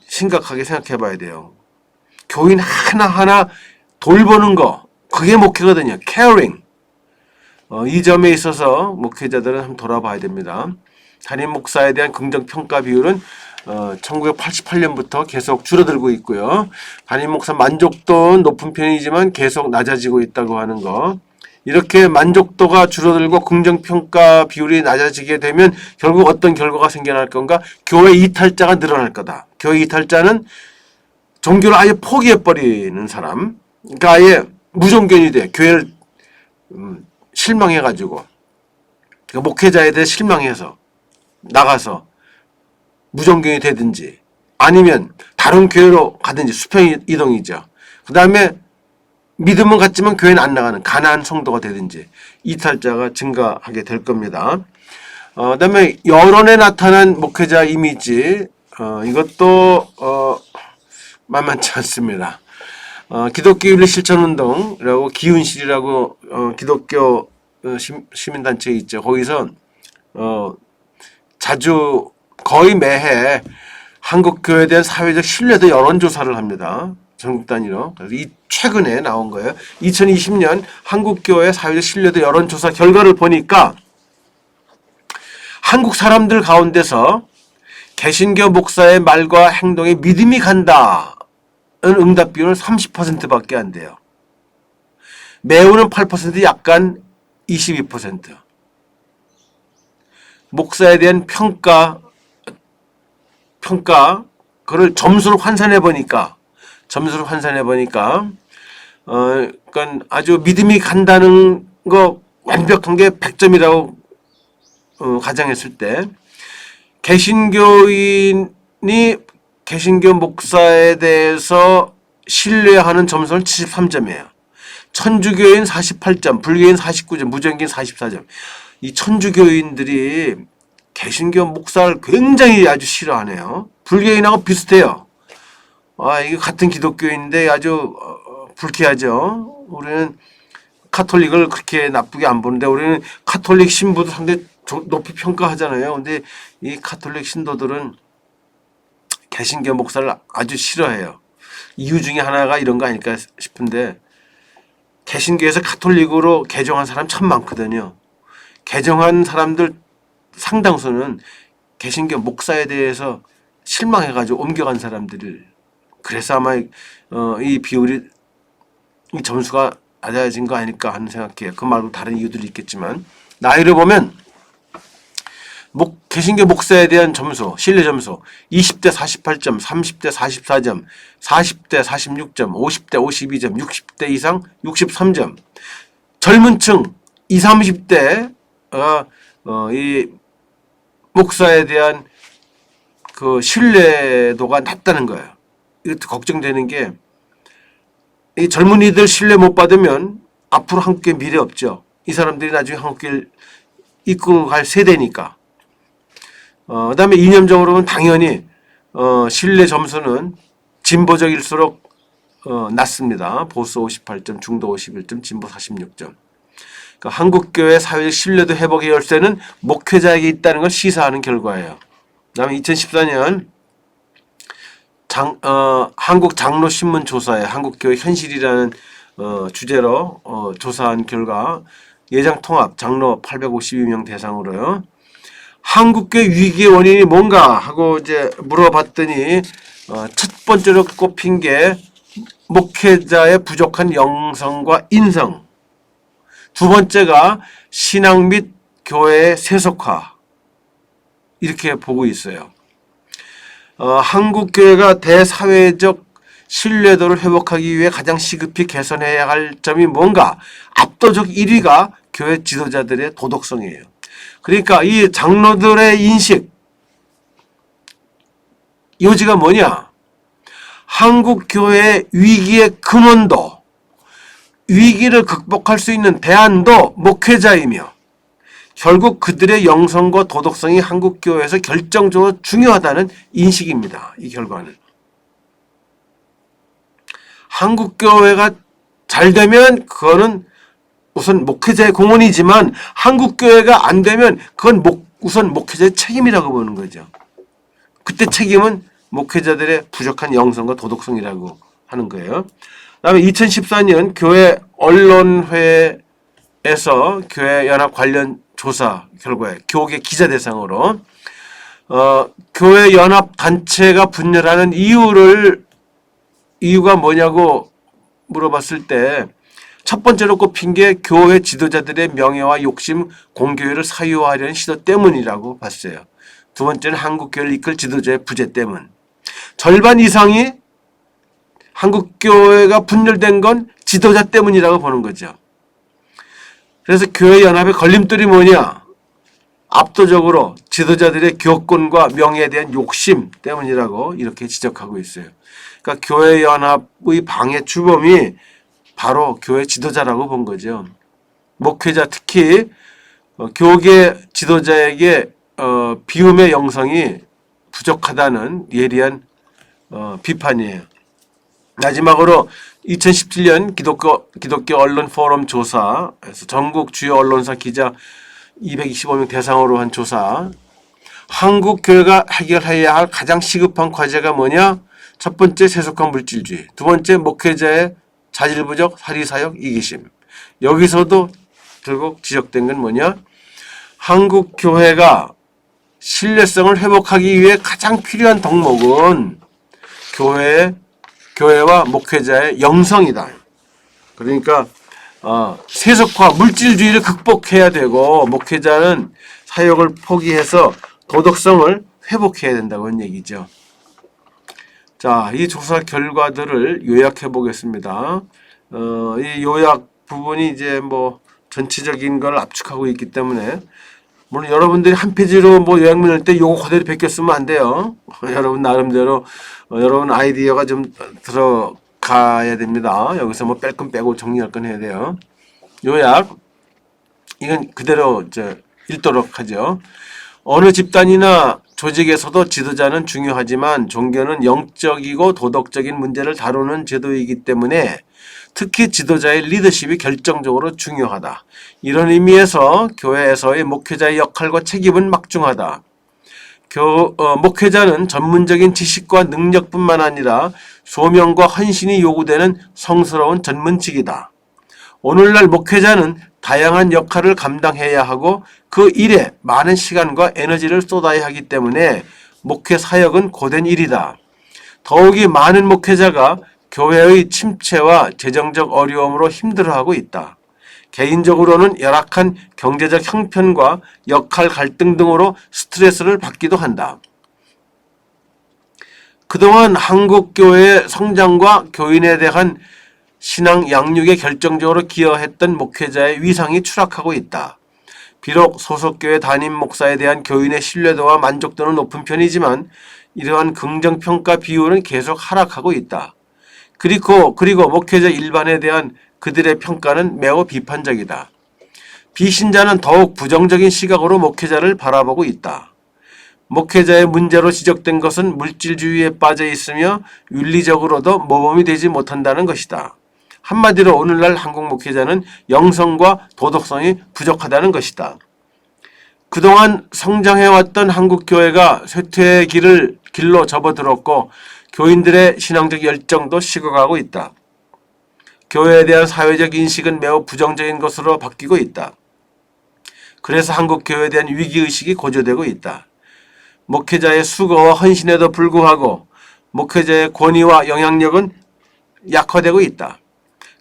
심각하게 생각해 봐야 돼요. 교인 하나하나 돌보는 거 그게 목회거든요. caring. 이 점에 있어서 목회자들은 한번 돌아봐야 됩니다. 담임 목사에 대한 긍정 평가 비율은 1988년부터 계속 줄어들고 있고요. 담임 목사 만족도는 높은 편이지만 계속 낮아지고 있다고 하는 거. 이렇게 만족도가 줄어들고 긍정평가 비율이 낮아지게 되면 결국 어떤 결과가 생겨날 건가? 교회 이탈자가 늘어날 거다. 교회 이탈자는 종교를 아예 포기해버리는 사람. 그러니까 아예 무종견이 돼. 교회를 실망해가지고 그러니까 목회자에 대해 실망해서 나가서 무종견이 되든지 아니면 다른 교회로 가든지 수평 이동이죠. 그 다음에 믿음은 같지만 교회는 안 나가는 가난한 성도가 되든지 이탈자가 증가하게 될 겁니다. 그 다음에 여론에 나타난 목회자 이미지 이것도 만만치 않습니다. 기독교 윤리 실천운동이라고 기윤실이라고 기독교 시민단체 있죠. 거기서 자주 거의 매해 한국교회에 대한 사회적 신뢰도 여론조사를 합니다. 전국 단위로. 그래서 최근에 나온 거예요. 2020년 한국교회 사회적 신뢰도 여론조사 결과를 보니까 한국 사람들 가운데서 개신교 목사의 말과 행동에 믿음이 간다는 응답 비율은 30%밖에 안 돼요. 매우는 8%, 약간 22%. 목사에 대한 평가 그걸 점수를 환산해 보니까 그러니까 아주 믿음이 간다는 거 완벽한 게 100점이라고 가정했을 때 개신교인이 개신교 목사에 대해서 신뢰하는 점수는 73점이에요. 천주교인 48점, 불교인 49점, 무정교인 44점. 이 천주교인들이 개신교 목사를 굉장히 아주 싫어하네요. 불교인하고 비슷해요. 이게 같은 기독교인인데 아주 불쾌하죠. 우리는 카톨릭을 그렇게 나쁘게 안 보는데 우리는 카톨릭 신부도 상당히 높이 평가하잖아요. 근데 이 카톨릭 신도들은 개신교 목사를 아주 싫어해요. 이유 중에 하나가 이런 거 아닐까 싶은데 개신교에서 카톨릭으로 개종한 사람 참 많거든요. 개종한 사람들 상당수는 개신교 목사에 대해서 실망해가지고 옮겨간 사람들을 그래서 아마 이 비율이 이 점수가 낮아진 거 아닐까 하는 생각해요. 그 말고 다른 이유들이 있겠지만 나이를 보면 개신교 목사에 대한 점수, 신뢰 점수 20대 48점, 30대 44점, 40대 46점, 50대 52점, 60대 이상 63점. 젊은 층 20, 30대 이 목사에 대한 그 신뢰도가 낮다는 거예요. 이것도 걱정되는 게 이 젊은이들 신뢰 못 받으면 앞으로 한국교회 미래 없죠. 이 사람들이 나중에 한국교회를 이끌고 갈 세대니까. 그 다음에 이념적으로는 당연히 신뢰 점수는 진보적일수록 낮습니다. 보수 58점, 중도 51점, 진보 46점. 그러니까 한국교회 사회적 신뢰도 회복의 열쇠는 목회자에게 있다는 걸 시사하는 결과예요. 그 다음에 2014년 한국 장로신문 조사에 한국교회 현실이라는 주제로 조사한 결과 예장 통합 장로 852명 대상으로요. 한국교회 위기의 원인이 뭔가 하고 이제 물어봤더니 첫 번째로 꼽힌 게 목회자의 부족한 영성과 인성. 두 번째가 신앙 및 교회의 세속화. 이렇게 보고 있어요. 한국 교회가 대사회적 신뢰도를 회복하기 위해 가장 시급히 개선해야 할 점이 뭔가? 압도적 1위가 교회 지도자들의 도덕성이에요. 그러니까 이 장로들의 인식, 요지가 뭐냐? 한국 교회의 위기의 근원도, 위기를 극복할 수 있는 대안도 목회자이며 결국 그들의 영성과 도덕성이 한국 교회에서 결정적으로 중요하다는 인식입니다. 이 결과는. 한국 교회가 잘 되면 그거는 우선 목회자의 공헌이지만 한국 교회가 안 되면 그건 우선 목회자의 책임이라고 보는 거죠. 그때 책임은 목회자들의 부족한 영성과 도덕성이라고 하는 거예요. 그다음에 2014년 교회 언론회에서 교회 연합 관련 조사 결과에 교계 기자 대상으로 교회 연합 단체가 분열하는 이유가 뭐냐고 물어봤을 때 첫 번째로 꼽힌 게 교회 지도자들의 명예와 욕심, 공교회를 사유화하려는 시도 때문이라고 봤어요. 두 번째는 한국교회를 이끌 지도자의 부재 때문. 절반 이상이 한국교회가 분열된 건 지도자 때문이라고 보는 거죠. 그래서 교회 연합의 걸림돌이 뭐냐? 압도적으로 지도자들의 교권과 명예에 대한 욕심 때문이라고 이렇게 지적하고 있어요. 그러니까 교회 연합의 방해 주범이 바로 교회 지도자라고 본 거죠. 목회자 특히 교계 지도자에게 비움의 영성이 부족하다는 예리한 비판이에요. 마지막으로 2017년 기독교 언론 포럼 조사에서 전국 주요 언론사 기자 225명 대상으로 한 조사. 한국 교회가 해결해야 할 가장 시급한 과제가 뭐냐? 첫 번째 세속화 물질주의, 두 번째 목회자의 자질부족, 사리사욕, 이기심. 여기서도 결국 지적된 건 뭐냐? 한국 교회가 신뢰성을 회복하기 위해 가장 필요한 덕목은 교회와 목회자의 영성이다. 그러니까 세속화, 물질주의를 극복해야 되고 목회자는 사역을 포기해서 도덕성을 회복해야 된다고 하는 얘기죠. 자, 이 조사 결과들을 요약해 보겠습니다. 이 요약 부분이 이제 뭐 전체적인 걸 압축하고 있기 때문에 물론 여러분들이 한 페이지로 뭐 요약문 할 때 요거 그대로 베껴 쓰면 안 돼요. 여러분 나름대로 여러분 아이디어가 좀 들어가야 됩니다. 여기서 뭐 뺄 건 빼고 정리할 건 해야 돼요. 요약 이건 그대로 이제 읽도록 하죠. 어느 집단이나 조직에서도 지도자는 중요하지만 종교는 영적이고 도덕적인 문제를 다루는 제도이기 때문에 특히 지도자의 리더십이 결정적으로 중요하다. 이런 의미에서 교회에서의 목회자의 역할과 책임은 막중하다. 목회자는 전문적인 지식과 능력뿐만 아니라 소명과 헌신이 요구되는 성스러운 전문직이다. 오늘날 목회자는 다양한 역할을 감당해야 하고 그 일에 많은 시간과 에너지를 쏟아야 하기 때문에 목회 사역은 고된 일이다. 더욱이 많은 목회자가 교회의 침체와 재정적 어려움으로 힘들어하고 있다. 개인적으로는 열악한 경제적 형편과 역할 갈등 등으로 스트레스를 받기도 한다. 그동안 한국교회의 성장과 교인에 대한 신앙 양육에 결정적으로 기여했던 목회자의 위상이 추락하고 있다. 비록 소속교회 담임 목사에 대한 교인의 신뢰도와 만족도는 높은 편이지만 이러한 긍정평가 비율은 계속 하락하고 있다. 그리고 목회자 일반에 대한 그들의 평가는 매우 비판적이다. 비신자는 더욱 부정적인 시각으로 목회자를 바라보고 있다. 목회자의 문제로 지적된 것은 물질주의에 빠져 있으며 윤리적으로도 모범이 되지 못한다는 것이다. 한마디로 오늘날 한국 목회자는 영성과 도덕성이 부족하다는 것이다. 그동안 성장해왔던 한국교회가 쇠퇴의 길로 접어들었고 교인들의 신앙적 열정도 식어가고 있다. 교회에 대한 사회적 인식은 매우 부정적인 것으로 바뀌고 있다. 그래서 한국교회에 대한 위기의식이 고조되고 있다. 목회자의 수고와 헌신에도 불구하고 목회자의 권위와 영향력은 약화되고 있다.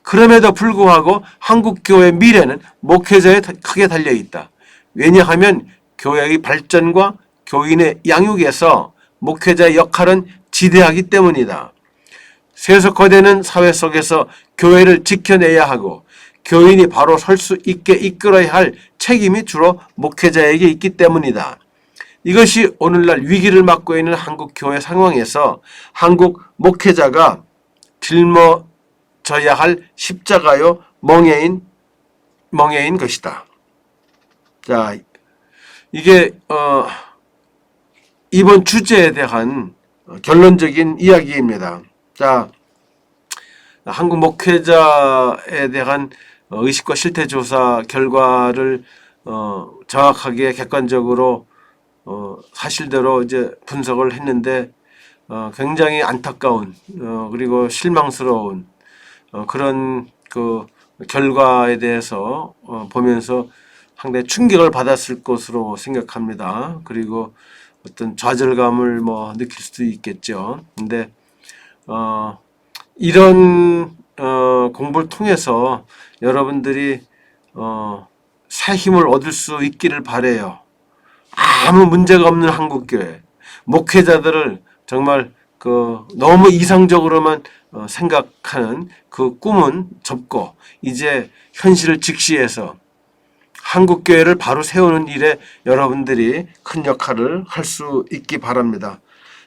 그럼에도 불구하고 한국 교회의 미래는 목회자에 크게 달려 있다. 왜냐하면 교회의 발전과 교인의 양육에서 목회자의 역할은 지대하기 때문이다. 세속화되는 사회 속에서 교회를 지켜내야 하고 교인이 바로 설 수 있게 이끌어야 할 책임이 주로 목회자에게 있기 때문이다. 이것이 오늘날 위기를 맞고 있는 한국 교회 상황에서 한국 목회자가 짊어져야 할 십자가요 멍에인 것이다. 자, 이게 이번 주제에 대한 결론적인 이야기입니다. 자, 한국 목회자에 대한 의식과 실태 조사 결과를 정확하게 객관적으로 사실대로 이제 분석을 했는데 굉장히 안타까운 그리고 실망스러운 그런 그 결과에 대해서 보면서 상당히 충격을 받았을 것으로 생각합니다. 그리고 어떤 좌절감을 뭐 느낄 수도 있겠죠. 근데 이런 공부를 통해서 여러분들이 새 힘을 얻을 수 있기를 바라요. 아무 문제가 없는 한국교회 목회자들을 정말 너무 이상적으로만 생각하는 그 꿈은 접고 이제 현실을 직시해서 한국교회를 바로 세우는 일에 여러분들이 큰 역할을 할 수 있기 바랍니다.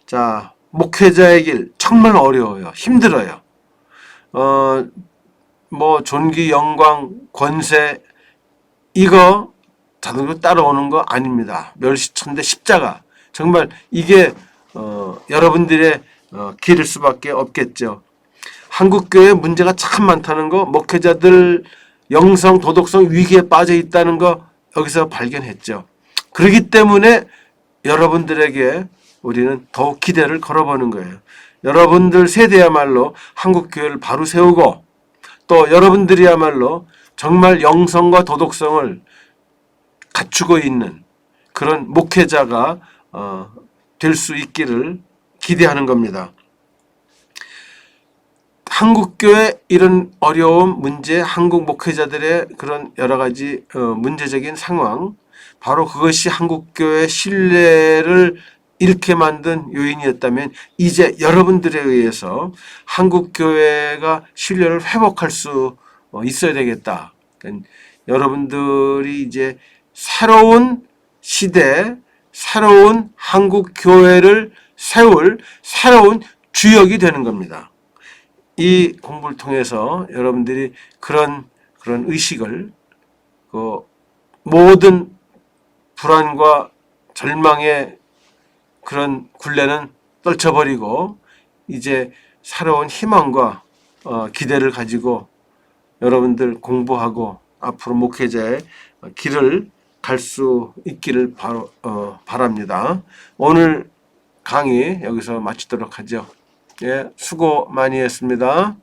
자, 목회자의 길 정말 어려워요. 힘들어요. 뭐 존귀, 영광, 권세 이거 자동으로 따라오는 거 아닙니다. 멸시천대 십자가 정말 이게 여러분들의 길일 수밖에 없겠죠. 한국교회 문제가 참 많다는 거, 목회자들 영성, 도덕성 위기에 빠져 있다는 거 여기서 발견했죠. 그렇기 때문에 여러분들에게 우리는 더욱 기대를 걸어보는 거예요. 여러분들 세대야말로 한국교회를 바로 세우고 또 여러분들이야말로 정말 영성과 도덕성을 갖추고 있는 그런 목회자가 될 수 있기를 기대하는 겁니다. 한국교회 이런 어려움, 문제, 한국 목회자들의 그런 여러 가지 문제적인 상황, 바로 그것이 한국교회 신뢰를 잃게 만든 요인이었다면 이제 여러분들에 의해서 한국교회가 신뢰를 회복할 수 있어야 되겠다. 그러니까 여러분들이 이제 새로운 시대, 새로운 한국교회를 세울 새로운 주역이 되는 겁니다. 이 공부를 통해서 여러분들이 그런 의식을 모든 불안과 절망의 그런 굴레는 떨쳐버리고 이제 새로운 희망과 기대를 가지고 여러분들 공부하고 앞으로 목회자의 길을 갈 수 있기를 바랍니다. 오늘 강의 여기서 마치도록 하죠. 예, 수고 많이 했습니다.